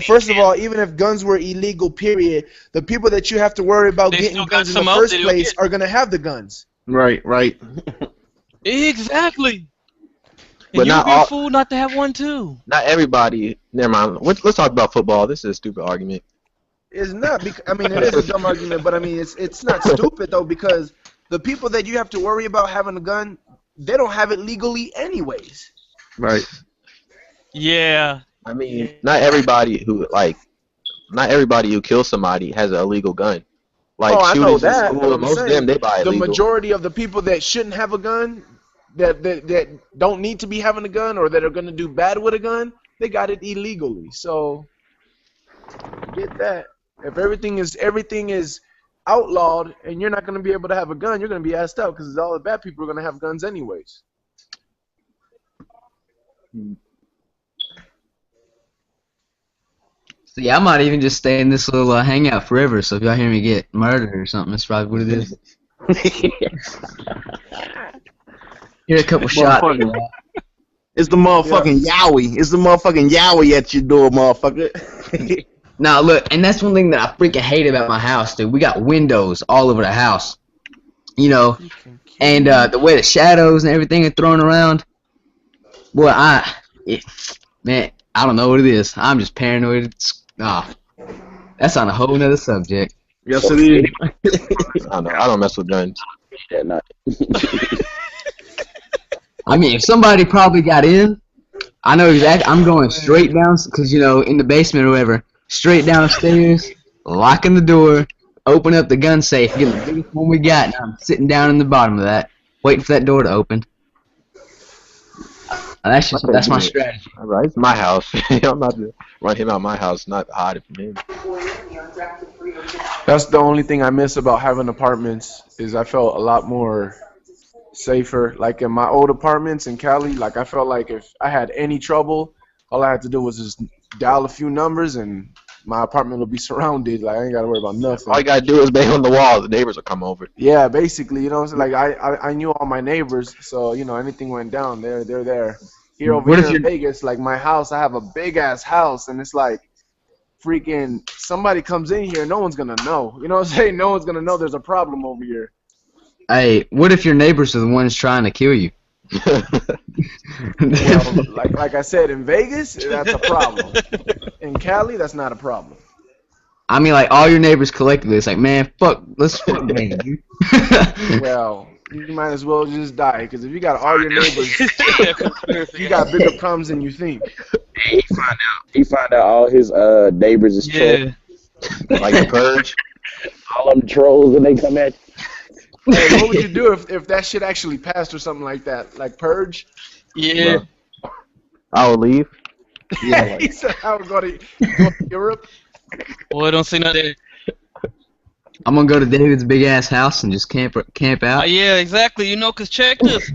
First of all, even if guns were illegal, period, the people that you have to worry about They getting still got guns in the some out first there to place get. are gonna have the guns. Right. Exactly. But And you'd not be a all- fool not to have one too. Not everybody. Never mind. Let's talk about football. This is a stupid argument. It's not. I mean, it is a dumb argument, but I mean, it's not stupid though, because the people that you have to worry about having a gun, they don't have it legally anyways. Right. Yeah. I mean, not everybody who kills somebody has an illegal gun. Like I know shooters in that. school, But I'm most of saying, them they buy the illegal. majority of the people that shouldn't have a gun, that don't need to be having a gun, or that are gonna do bad with a gun, they got it illegally. So get that. If everything is outlawed and you're not gonna be able to have a gun, you're gonna be asked out because all the bad people are gonna have guns anyways. So yeah, I might even just stay in this little hangout forever. So if y'all hear me get murdered or something, that's probably what it is. Hear a couple shots. It's the motherfucking Yowie. It's the motherfucking Yowie at your door, motherfucker. Now look, and that's one thing that I freaking hate about my house, dude. We got windows all over the house, You know, and the way the shadows and everything are thrown around. Boy, man, I don't know what it is. I'm just paranoid. That's on a whole nother subject. Yes, it is. I don't know. I don't mess with guns. That night. I mean, if somebody probably got in, I know exactly. I'm going straight down, because, you know, in the basement or whatever, straight downstairs, locking the door, open up the gun safe, get the biggest one we got, and I'm sitting down in the bottom of that, waiting for that door to open. That's my strategy. All right, it's my house. I'm not to run him out of my house, not hide it from him. That's the only thing I miss about having apartments is I felt a lot more safer. Like in my old apartments in Cali, like I felt like if I had any trouble, all I had to do was just dial a few numbers and my apartment will be surrounded. Like I ain't gotta worry about nothing. All you gotta do is bang on the wall. The neighbors will come over. Yeah, basically, you know, what I'm saying? Like I knew all my neighbors, so you know anything went down, they're there. Here over here in Vegas, like my house, I have a big ass house, and it's like freaking somebody comes in here, no one's gonna know. You know what I'm saying? No one's gonna know there's a problem over here. Hey, what if your neighbors are the ones trying to kill you? Well, like I said, in Vegas, that's a problem. In Cali, that's not a problem. I mean, like all your neighbors collectively, it's like, man, let's fuck bang, dude. Well, you might as well just die, because if you got all your neighbors, you got bigger problems than you think. He find out all his neighbors is trolls. Like the Purge. All them trolls, and they come at you. Hey, what would you do if that shit actually passed or something like that? Like Purge? Yeah. I will leave. Yeah, he said I would go to Europe. Boy, don't say nothing. I'm gonna go to David's big ass house and just camp out. Yeah, exactly. You know, cause check this.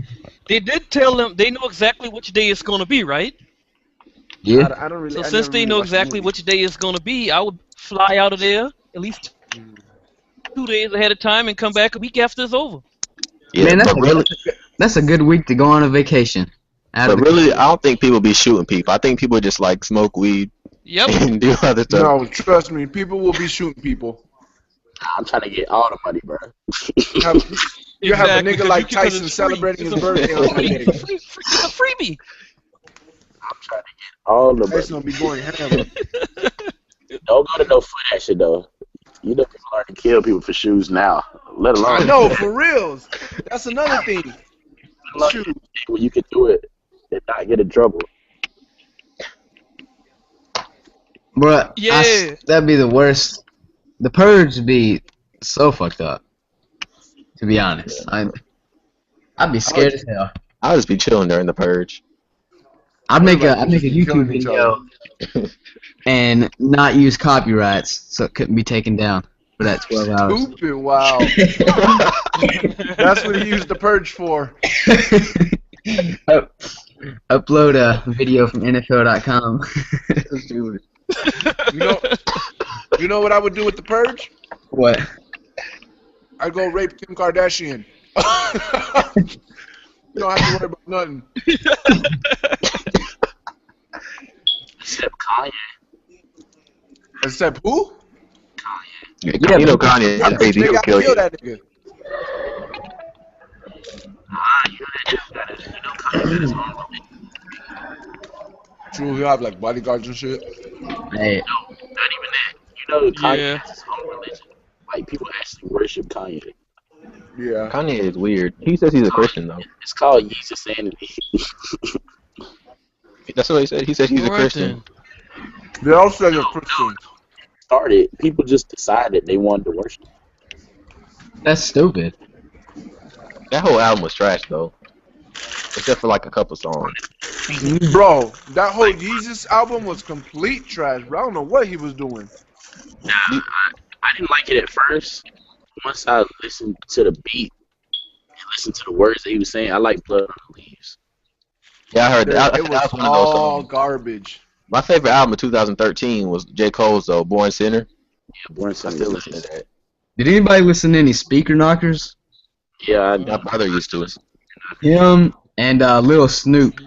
They did tell them they know exactly which day it's gonna be, right? Yeah. I don't really. So I since never they really know watched the exactly movie. which day it's gonna be, I would fly out of there at least 2 days ahead of time and come back a week after it's over. Yeah, Man, but really, that's a good week to go on a vacation. but really, I don't think people be shooting people. I think people just like smoke weed and do other stuff. No, trust me, people will be shooting people. I'm trying to get all the money, bro. You have a nigga like Tyson celebrating his birthday on that day. It's a freebie. I'm trying to get all the money. Tyson will be going ham. Don't go to no foot action though. You know people are to kill people for shoes now. Let alone. I know, for reals. That's another thing. Shoot. When you can do it and not get in trouble. Bruh, Yeah. that'd be the worst. The Purge would be so fucked up. To be honest, I'd be scared as hell. I'll just be chilling during the Purge. I'd make a YouTube video and not use copyrights so it couldn't be taken down for that 12 hours. Stupid, wow. That's what he used the Purge for. Upload a video from NFL.com. You know what I would do with the Purge? What? I'd go rape Kim Kardashian. You don't have to worry about nothing. Except Kanye. Except who? Yeah, you know Kanye is crazy. He'll kill you. That nigga. True, he'll have like bodyguards and shit. Hey. No, not even that. You know Kanye Yeah. has his own religion. Like people actually worship Kanye. Yeah. Kanye is weird. He says he's a Christian though. It's called Yeezus Sanity. That's what he said. He said he's a Alright Christian. They all say they're Christians. Started. People just decided they wanted to worship. That's stupid. That whole album was trash though, except for like a couple songs. Bro, that whole Jesus album was complete trash, bro. I don't know what he was doing. Nah, I didn't like it at first. Once I listened to the beat and listened to the words that he was saying, I like Blood on the Leaves. Yeah, I heard that. It was That was one of those all songs. garbage. My favorite album of 2013 was J. Cole's though, Born Sinner. Yeah, Born I Sinner. still listen to that. Did anybody listen to any Speaker Knockers? Yeah, My brother used to it. Him and Lil Snoop.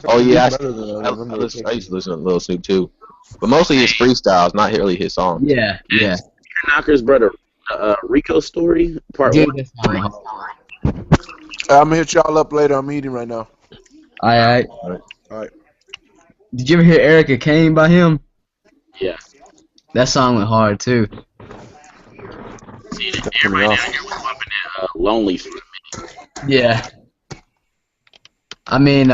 Oh yeah, I used to listen to Lil Snoop too, but mostly his freestyles, not really his songs. Yeah, yeah. Knocker's brother Rico story part Dude, one. that song went hard. I'm gonna hit y'all up later. I'm eating right now. Alright. All right. Did you ever hear Erica Kane by him? Yeah. That song went hard too. See, everybody down here was bumping that Lonely for a minute. Yeah. I mean,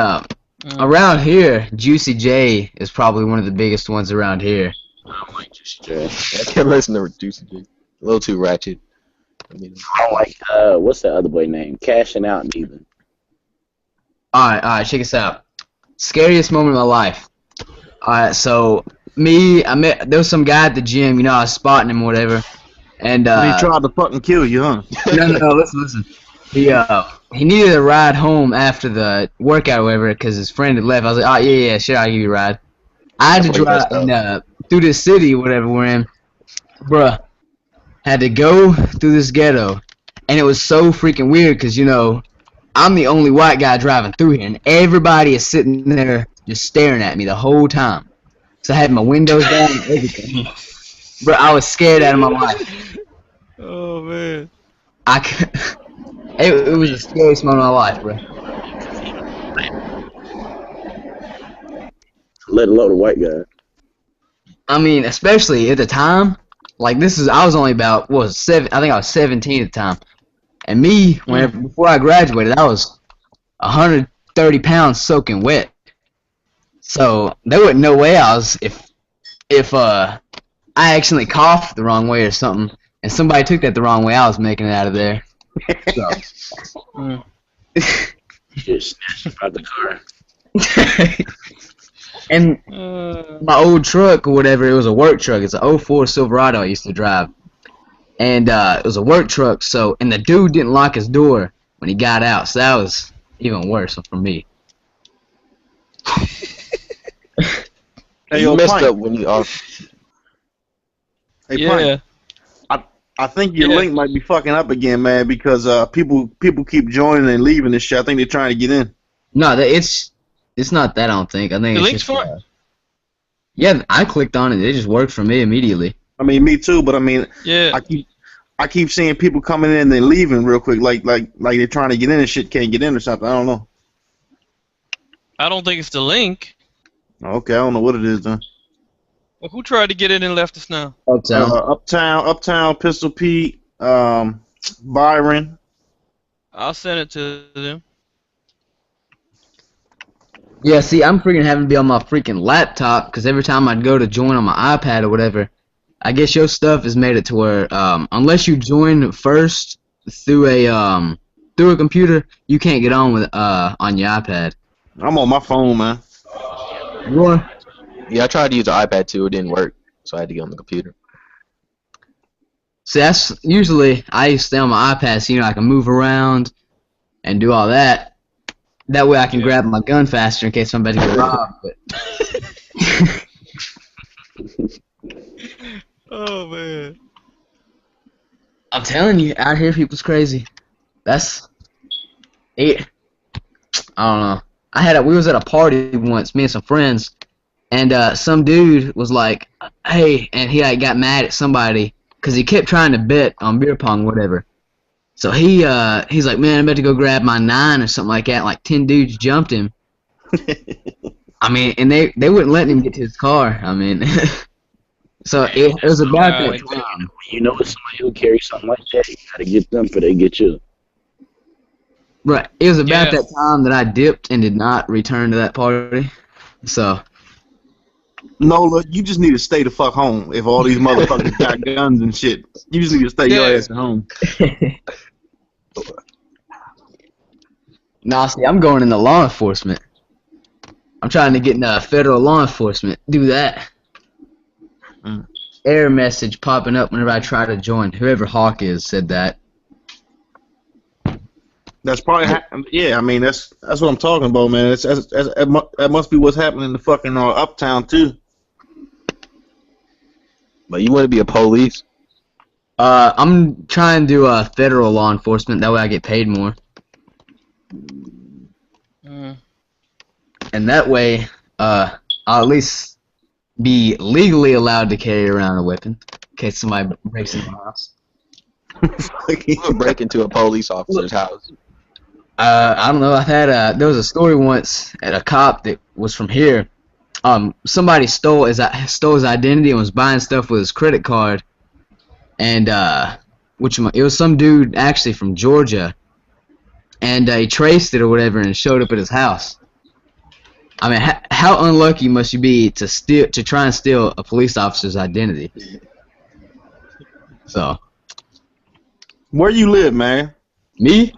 around here, Juicy J is probably one of the biggest ones around here. I don't like Juicy J. I can't listen to Juicy J. A little too ratchet. I don't like what's that other boy name? Cashing Out neither. Alright, check us out. Scariest moment of my life. Alright, so there was some guy at the gym, I was spotting him or whatever. And he tried to fucking kill you, huh? No, listen. He needed a ride home after the workout or whatever because his friend had left. I was like, oh yeah, sure, I'll give you a ride. I had to drive through this city, whatever we're in. Bruh. Had to go through this ghetto. And it was so freaking weird because, I'm the only white guy driving through here. And everybody is sitting there just staring at me the whole time. So I had my windows down and everything. Bro, I was scared out of my life. Oh, man. It was the scariest moment of my life, bro. Let alone a white guy. I mean, especially at the time, I was only about, I think I was 17 at the time. And me, before I graduated, I was 130 pounds soaking wet. So there wasn't no way if I accidentally coughed the wrong way or something, and somebody took that the wrong way, I was making it out of there. So. Just snatched out the car. And my old truck or whatever, it was a work truck. It's an '04 Silverado I used to drive. And it was a work truck, and the dude didn't lock his door when he got out, so that was even worse for me. Hey, you messed Pint. up when you are. Hey, Yeah. Pint, I think your link might be fucking up again, man, because people keep joining and leaving this shit. I think they're trying to get in. No, it's not that, I don't think. I think The it's link's just, fine. yeah, I clicked on it. It just worked for me immediately. I mean, me too, but I mean, Yeah. I keep seeing people coming in and then leaving real quick, like they're trying to get in and shit can't get in or something. I don't know. I don't think it's the link. Okay, I don't know what it is then. Well, who tried to get in and left us now? Uptown, Pistol Pete, Byron. I'll send it to them. Yeah, see, I'm freaking having to be on my freaking laptop because every time I'd go to join on my iPad or whatever, I guess your stuff has made it to where unless you join first through a computer, you can't get on with on your iPad. I'm on my phone, man. What? Yeah, I tried to use the iPad too. It didn't work, so I had to get on the computer. See, that's usually I used to stay on my iPad so I can move around and do all that. That way I can grab my gun faster in case somebody gets robbed. But Oh, man. I'm telling you, out here people's crazy. That's it. I don't know. We was at a party once, me and some friends, and some dude was like, "Hey," and he got mad at somebody because he kept trying to bet on beer pong, whatever. So he's like, "Man, I'm about to go grab my 9 or something like that." And like 10 dudes jumped him. I mean, and they wouldn't let him get to his car. I mean, so it was about that time. You know, it's somebody who carries something like that, you gotta get them before they get you. Right. It was about that time that I dipped and did not return to that party. So. Nola, you just need to stay the fuck home if all these motherfuckers got guns and shit. You just need to stay your ass at home. Nah, see, I'm going into law enforcement. I'm trying to get into federal law enforcement. Do that. Error message popping up whenever I try to join. Whoever Hawk is said that. That's probably yeah. I mean, that's what I'm talking about, man. That must be what's happening in the fucking uptown too. But you want to be a police? I'm trying to do federal law enforcement. That way I get paid more. And that way, I'll at least be legally allowed to carry around a weapon in case somebody breaks into my house. We'll break into a police officer's house. I don't know. I had there was a story once at a cop that was from here. Somebody stole his identity and was buying stuff with his credit card, and it was some dude actually from Georgia, and he traced it or whatever and showed up at his house. I mean, how unlucky must you be to try and steal a police officer's identity? So, where you live, man? Me?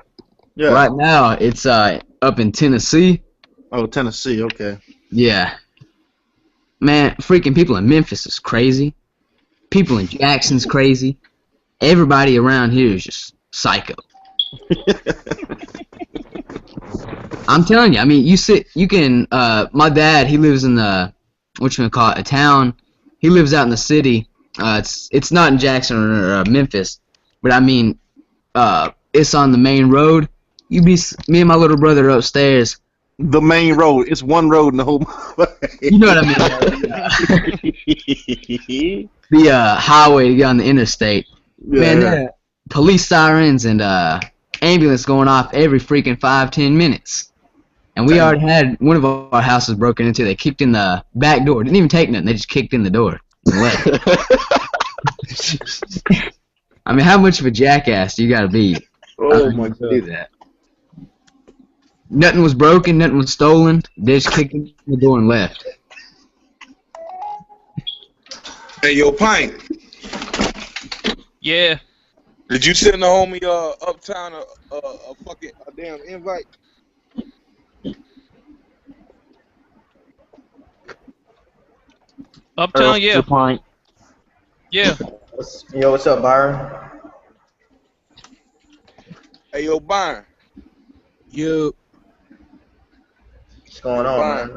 Yeah. Right now, it's up in Tennessee. Oh, Tennessee. Okay. Yeah. Man, freaking people in Memphis is crazy. People in Jackson's crazy. Everybody around here is just psycho. I'm telling you. I mean, you can. My dad, he lives in the a town. He lives out in the city. It's not in Jackson or Memphis, but I mean, it's on the main road. Me and my little brother are upstairs. The main road. It's one road in the whole. You know what I mean? The highway to get on the interstate. Yeah. Man, there are police sirens and ambulance going off every freaking 5-10 minutes. And we already had one of our houses broken into. They kicked in the back door. Didn't even take nothing. They just kicked in the door and left. I mean, how much of a jackass do you gotta be? Oh my God. To do that. Nothing was broken, nothing was stolen. They just kicked in the door and left. Hey, yo, Pint. Yeah. Did you send the homie Uptown a damn invite? Uptown, yeah. Yeah. Yo, what's up, Byron? Hey, yo, Byron. Yo. What's going on, man?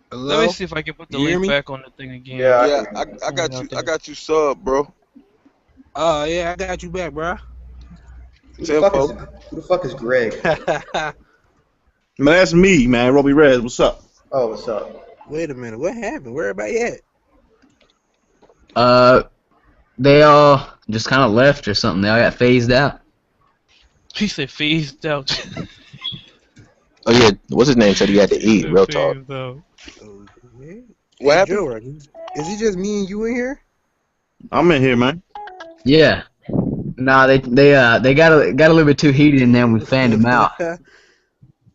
Hello? Let me see if I can put the You hear link me? back on the thing again. Yeah, I got you. I got you sub, bro. Oh, yeah, I got you back, bro. Who the fuck is Greg? Man, that's me, man. Robbie Rez, what's up? Oh, what's up? Wait a minute, what happened? Where everybody at? They all just kind of left or something. They all got phased out. He said phased out. Oh yeah, what's his name? Said he had to eat. Real talk. Phased out. What happened? Joe, is it just me and you in here? I'm in here, man. Yeah. Nah, they got a little bit too heated in there and we fanned them out.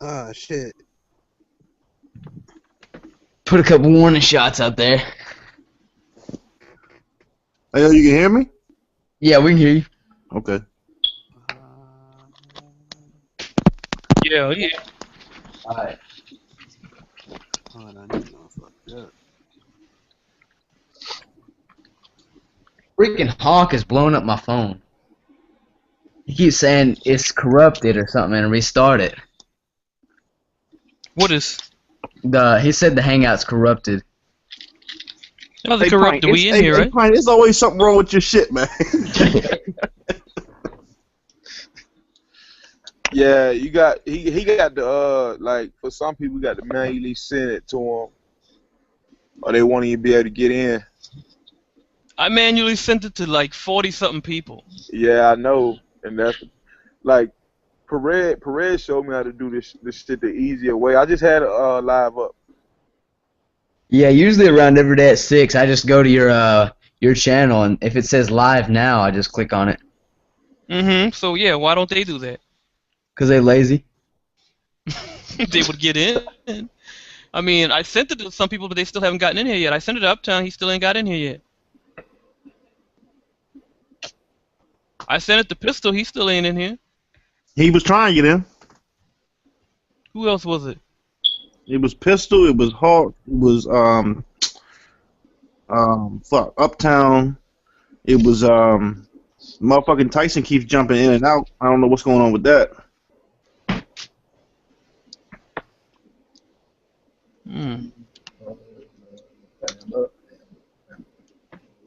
Oh, shit. Put a couple warning shots out there. Hey, yo, you can hear me? Yeah, we can hear you. Okay. Yeah. Alright. Freaking Hawk is blowing up my phone. He keeps saying it's corrupted or something and restart it. What is? He said the Hangout's corrupted. Nothing corrupted. We in here, right? Pine, there's always something wrong with your shit, man. Yeah, you got he got the like for some people got to manually send it to them, or they won't even be able to get in. I manually sent it to like 40-something people. Yeah, I know, and that's like Perez showed me how to do this shit the easier way. I just had it live up. Yeah, usually around every day at 6, I just go to your channel, and if it says live now, I just click on it. Mm-hmm. So yeah, why don't they do that? Cause they lazy. They would get in. I mean, I sent it to some people, but they still haven't gotten in here yet. I sent it to Uptown. He still ain't got in here yet. I sent it to Pistol. He still ain't in here. He was trying to get in. Who else was it? It was Pistol. It was Hawk. It was Uptown. It was motherfucking Tyson keeps jumping in and out. I don't know what's going on with that.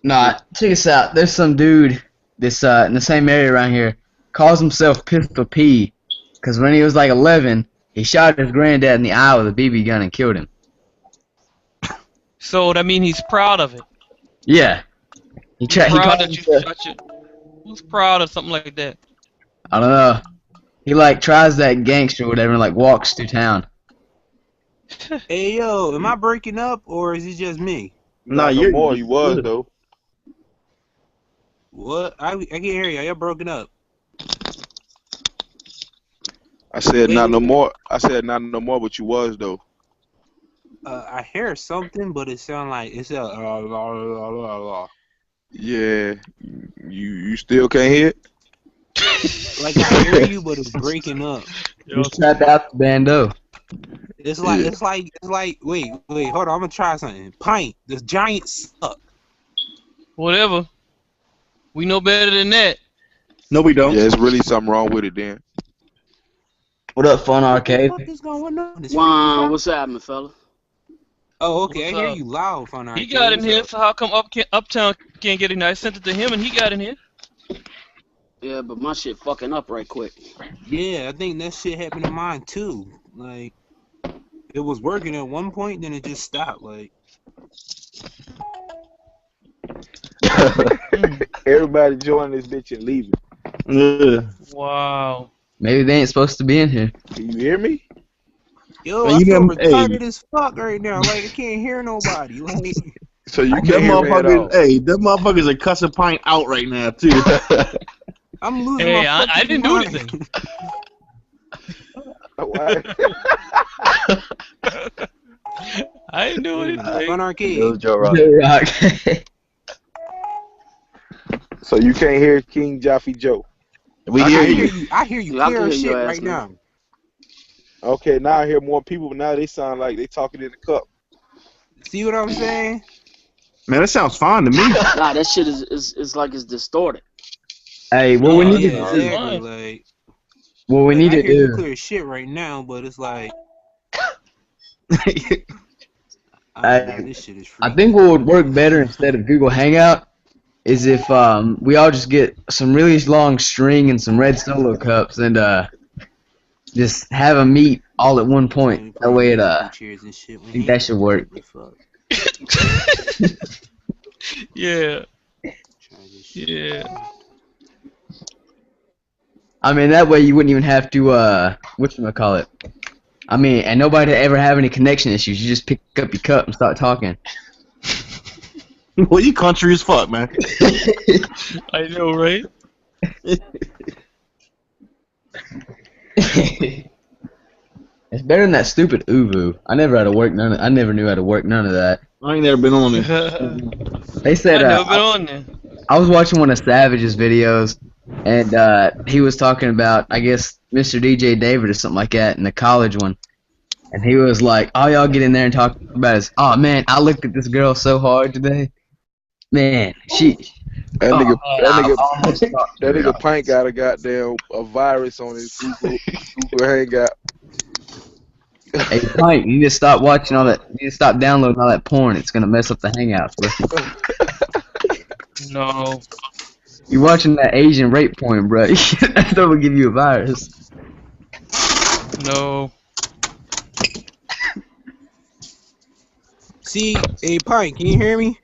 Nah, check this out. There's some dude this in the same area around here calls himself Pistol P, because when he was like 11, he shot his granddad in the eye with a BB gun and killed him. So that means he's proud of it. Yeah. He proud called that you himself, shot your. Who's proud of something like that? I don't know. He like tries that gangster or whatever and like walks through town. Hey yo, am I breaking up or is it just me? Not no more. You was though. What? I can't hear you. You're broken up. I said Wait, not no wait. more. I said not no more, but you was though. I hear something, but it sounds like it's a la, la, la, la. Yeah, you still can't hear it? Like I hear you, but it's breaking up. He's trapped out the bando. It's like wait, hold on, I'm gonna try something. Pint, this giant suck. Whatever. We know better than that. No, we don't. Yeah, it's really something wrong with it then. What up, Fun Arcade? What is going on? Wow, what's happening, fella? Oh, okay, What's I hear up? you loud, Fun Arcade. He got in What's here, up? so how come Uptown can't get in here? I sent it to him and he got in here. Yeah, but my shit fucking up right quick. Yeah, I think that shit happened to mine too. Like, it was working at one point, then it just stopped. Like, Everybody joining this bitch and leaving. Wow. Maybe they ain't supposed to be in here. Can you hear me? yo, Man, I you feel got- hey. retarded as fuck right now. Like, I can't hear nobody. Like, So you Them can't hear me at all. motherfuckers, hey, them motherfuckers are cussing Pint out right now too. I'm losing Hey, my I fucking didn't do mind. anything. I didn't do anything. Fun Arcade. It was Joe Rock. Joe Rock. So you can't hear King Jaffe Joe. We I hear hear you. you. I hear you Yeah, I clear can as hear shit your ass right now. now. Okay, now I hear more people, but now they sound like they talking in the cup. See what I'm saying? Man, that sounds fine to me. Nah, that shit is like it's distorted. Hey, what we need Yeah, to do? exactly. Like, What we need I to hear you do? clear as shit right now, but it's like, Hey, this shit is I freaky. think what would work better instead of Google Hangout is if we all just get some really long string and some red solo cups and just have them meet all at one point. That way it Cheers and shit. I think that should work. Yeah. Yeah. I mean that way you wouldn't even have to whatchamacallit. I mean, and nobody ever have any connection issues. You just pick up your cup and start talking. Well, you country as fuck, man. I know, right? It's better than that stupid Uvu. I never had to work none. I never knew how to work none of that. I ain't never been on it. They said I never been on there. I was watching one of Savage's videos, and he was talking about, I guess, Mr. DJ David or something like that in the college one. And he was like, all y'all get in there and talk about is, oh man, I looked at this girl so hard today. Man, That oh, nigga, man, I almost that talked to her. nigga Pint got a goddamn a virus on his Google Hangout. Hey, Pint, you need to stop watching all that. You need to stop downloading all that porn. It's gonna mess up the Hangouts, bro. No. You watching that Asian rape porn, bro? That stuff will give you a virus. No. See, hey, Pint, can you hear me?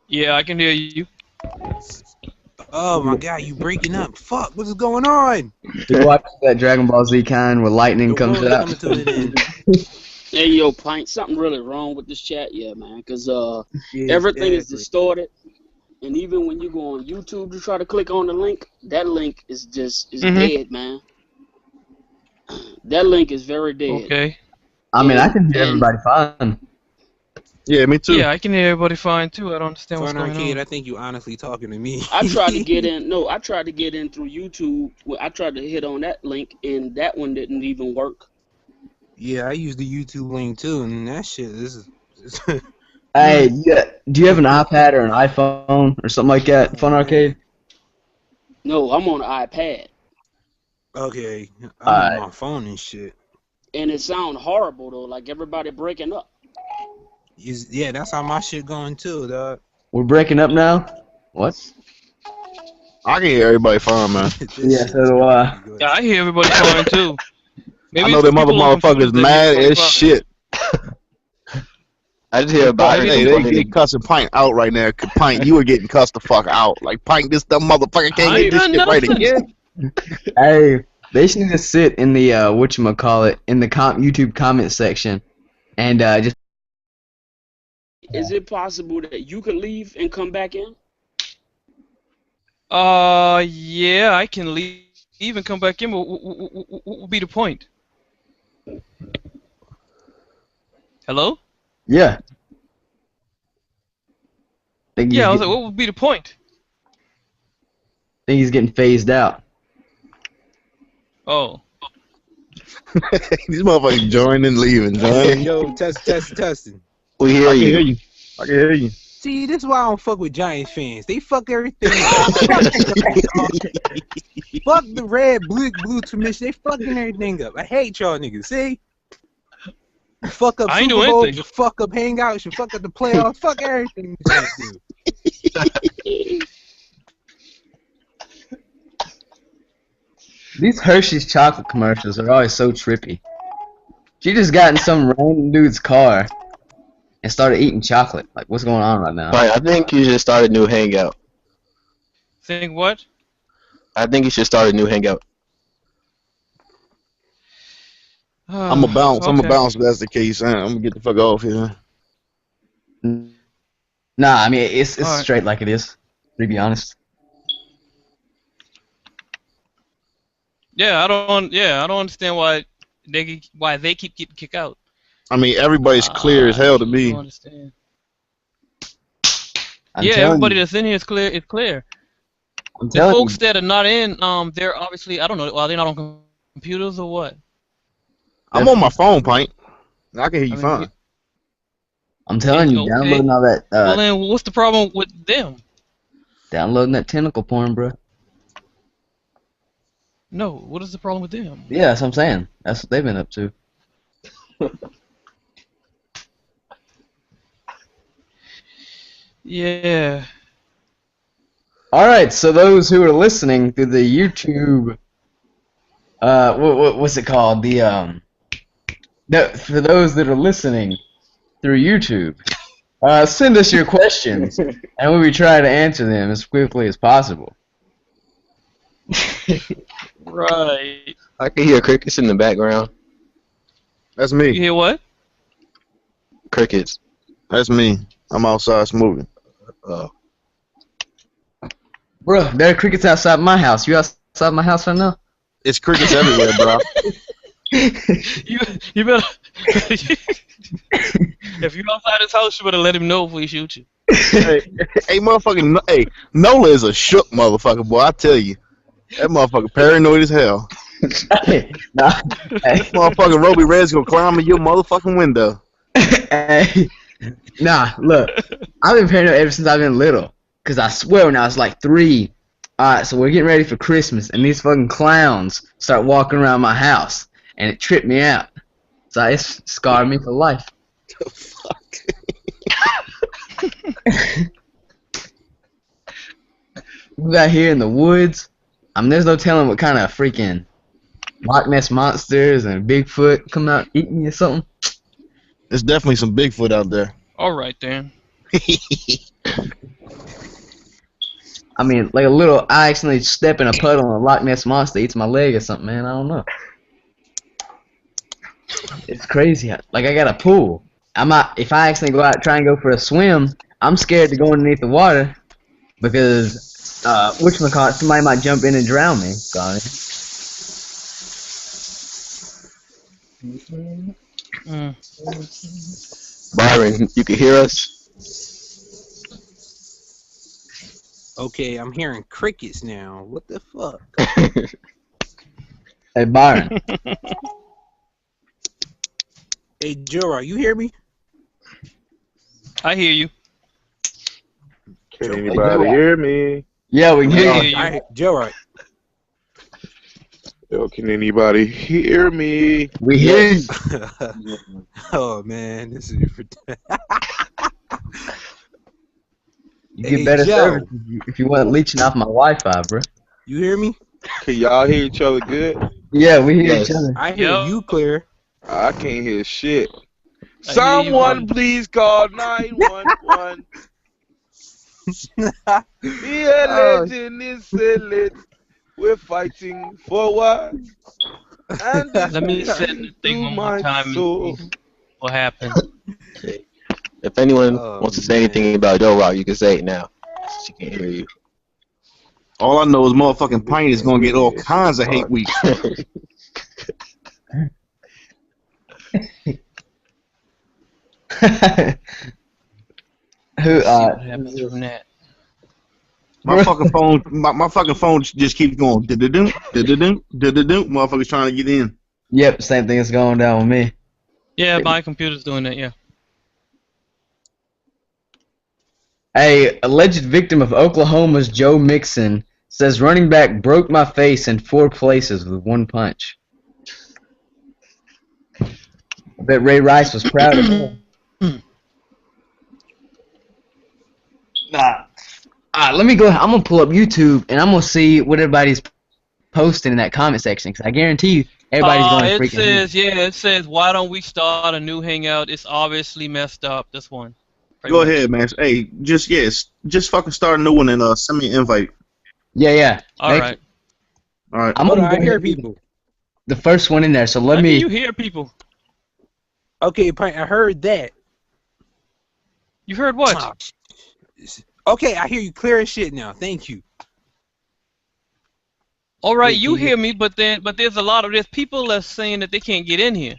Yeah, I can hear you. Oh my god, you breaking up. Fuck, what is going on? You watch that Dragon Ball Z kind where lightning comes world is out. coming to an end. Hey yo, Pint, something really wrong with this chat, yeah, man. Cause Yeah, everything is exactly. distorted, and even when you go on YouTube to try to click on the link, that link is dead, man. That link is very dead. Okay. I mean, I can hear And- everybody fine. Yeah, me too. Yeah, I can hear everybody fine too. I don't understand what's Fun going Arcade, on. I think you honestly talking to me. I tried to get in. No, I tried to get in through YouTube. Well, I tried to hit on that link, and that one didn't even work. Yeah, I use the YouTube link too, and that shit is. Hey, do you have an iPad or an iPhone or something like that? Fun Arcade? No, I'm on an iPad, Okay, I'm Alright. on my phone and shit. and it sounds horrible though, like everybody breaking up. Yeah, that's how my shit going too, dog. We're breaking up now? What? I can hear everybody fine, man. Yeah, so do I. Yeah, I hear everybody fine too. Maybe I know it's them the other people on motherfuckers computers that mad hear as fine. shit. I just hear Byron Hey, they complaining. cussing Pint out right now. Pint, you were getting cussed the fuck out. Like Pint, this dumb motherfucker can't I get this ain't shit done right nothing. again. Hey, they should need to sit in the whatchamacallit, in the YouTube comment section and just. Is it possible that you could leave and come back in? Yeah, I can leave and come back in. What would be the point? Hello? Yeah. Think Yeah, I was like, what would be the point? think he's getting phased out. Oh. These motherfuckers joining and leaving, joining. Yo, testing. We I can hear you. I can hear you. See, this is why I don't fuck with Giants fans. They fuck everything up. Fuck the red, blue commission. They fucking everything up. I hate y'all niggas. See? You fuck up I ain't Super doing Bowls, anything. you fuck up Hangouts, you fuck up the playoffs, fuck everything you guys do. These Hershey's chocolate commercials are always so trippy. She just got in some random dude's car and started eating chocolate. Like, what's going on right now? Right, I think you should start a new Hangout. Think what? I think you should start a new Hangout. I'm gonna bounce. I'm Okay. gonna bounce if that's the case. I'm gonna get the fuck off here. Nah, I mean, it's Alright. straight like it is, to be honest. Yeah, I don't understand why they keep getting kicked out. I mean, everybody's clear as hell to I me. don't understand. I'm Yeah, telling everybody you. that's in here is clear. It's clear. I'm The telling folks you. that are not in, they're obviously, I don't know, are they not on computers or what? I'm on my phone, Pint. I can hear you I mean, fine. I'm telling you, Okay. downloading all that, Well, then what's the problem with them? downloading that tentacle porn, bro. No, what is the problem with them? Yeah, that's what I'm saying. That's what they've been up to. Yeah. All right, so those who are listening through the YouTube, what's it called? For those that are listening through YouTube, send us your questions, and we try to answer them as quickly as possible. Right. I can hear crickets in the background. That's You me. hear what? Crickets. That's me. I'm outside smoking. Bro, there are crickets outside my house. You outside my house right now? It's crickets everywhere, bro. You better. If you're outside his house, you better let him know before he shoot you. Hey, motherfucking, hey, Nola is a shook motherfucker, boy. I tell you, that motherfucker paranoid as hell. Hey, nah, That motherfucking Roby Red's gonna climb in your motherfucking window. hey, nah, look, I've been paranoid ever since I've been little. Cause I swear when I was like 3, alright, so we're getting ready for Christmas, and these fucking clowns start walking around my house, and it tripped me out. So it scarred me for life. The fuck? We got here in the woods. I mean, there's no telling what kind of freaking Loch Ness monsters and Bigfoot come out eating you or something. There's definitely some Bigfoot out there. All right then. I mean, like I accidentally step in a puddle and a Loch Ness monster eats my leg or something, man. I don't know. It's crazy. Like, I got a pool. If I accidentally go out try and go for a swim, I'm scared to go underneath the water because somebody might jump in and drown me. Got it. Byron, you can hear us? Okay, I'm hearing crickets now. What the fuck? Hey, Byron. Hey, Jora, you hear me? I hear you. Can anybody hear me? Yeah, we can hear you. Jora. Yo, can anybody hear me? We hear you. Oh man, this is You get better service if you weren't leeching off my Wi-Fi, bro. You hear me? Can y'all hear each other good? Yeah, we hear each other. I hear you clear. I can't hear shit. Someone please call 911. The legend is select. We're fighting for what? And this Let me say beating the thing through one more my time and soul. see what happened. Okay. If anyone wants to say anything about Joe Rock, you can say it now. She can't hear you. All I know is motherfucking Pint is gonna get all kinds of hate weeks. Who? Let's see what happens from that. My fucking phone, my fucking phone just keeps going. Da-da-doom, da-da-doom, da-da-doom. Motherfuckers trying to get in. Yep, same thing is going down with me. Yeah, my computer's doing that. Yeah. A alleged victim of Oklahoma's Joe Mixon says running back broke my face in 4 places with one punch. I bet Ray Rice was proud of him. Nah. Alright, let me go. I'm gonna pull up YouTube and I'm gonna see what everybody's posting in that comment section because I guarantee you everybody's going to It freaking. says, it says, why don't we start a new Hangout? It's obviously messed up. This one. Go ahead, man. Hey, just fucking start a new one and send me an invite. Yeah. All right. All right. I'm gonna hear people. The first one in there. So let me. You hear people? Okay, Pint, I heard that. You heard what? Okay, I hear you clear as shit now. Thank you. All right, you hear me, but there's people that's saying that they can't get in here.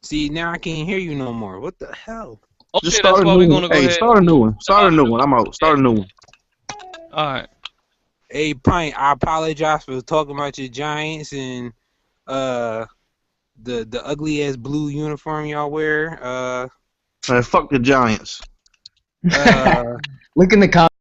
See, now I can't hear you no more. What the hell? Okay, Just start that's a why new we're one. gonna go Hey, ahead. start a new one. Start a new one. I'm out. Start a new one. All right. Hey, Pint, I apologize for talking about your Giants and the ugly ass blue uniform y'all wear. Fuck the Giants. Look in the comments.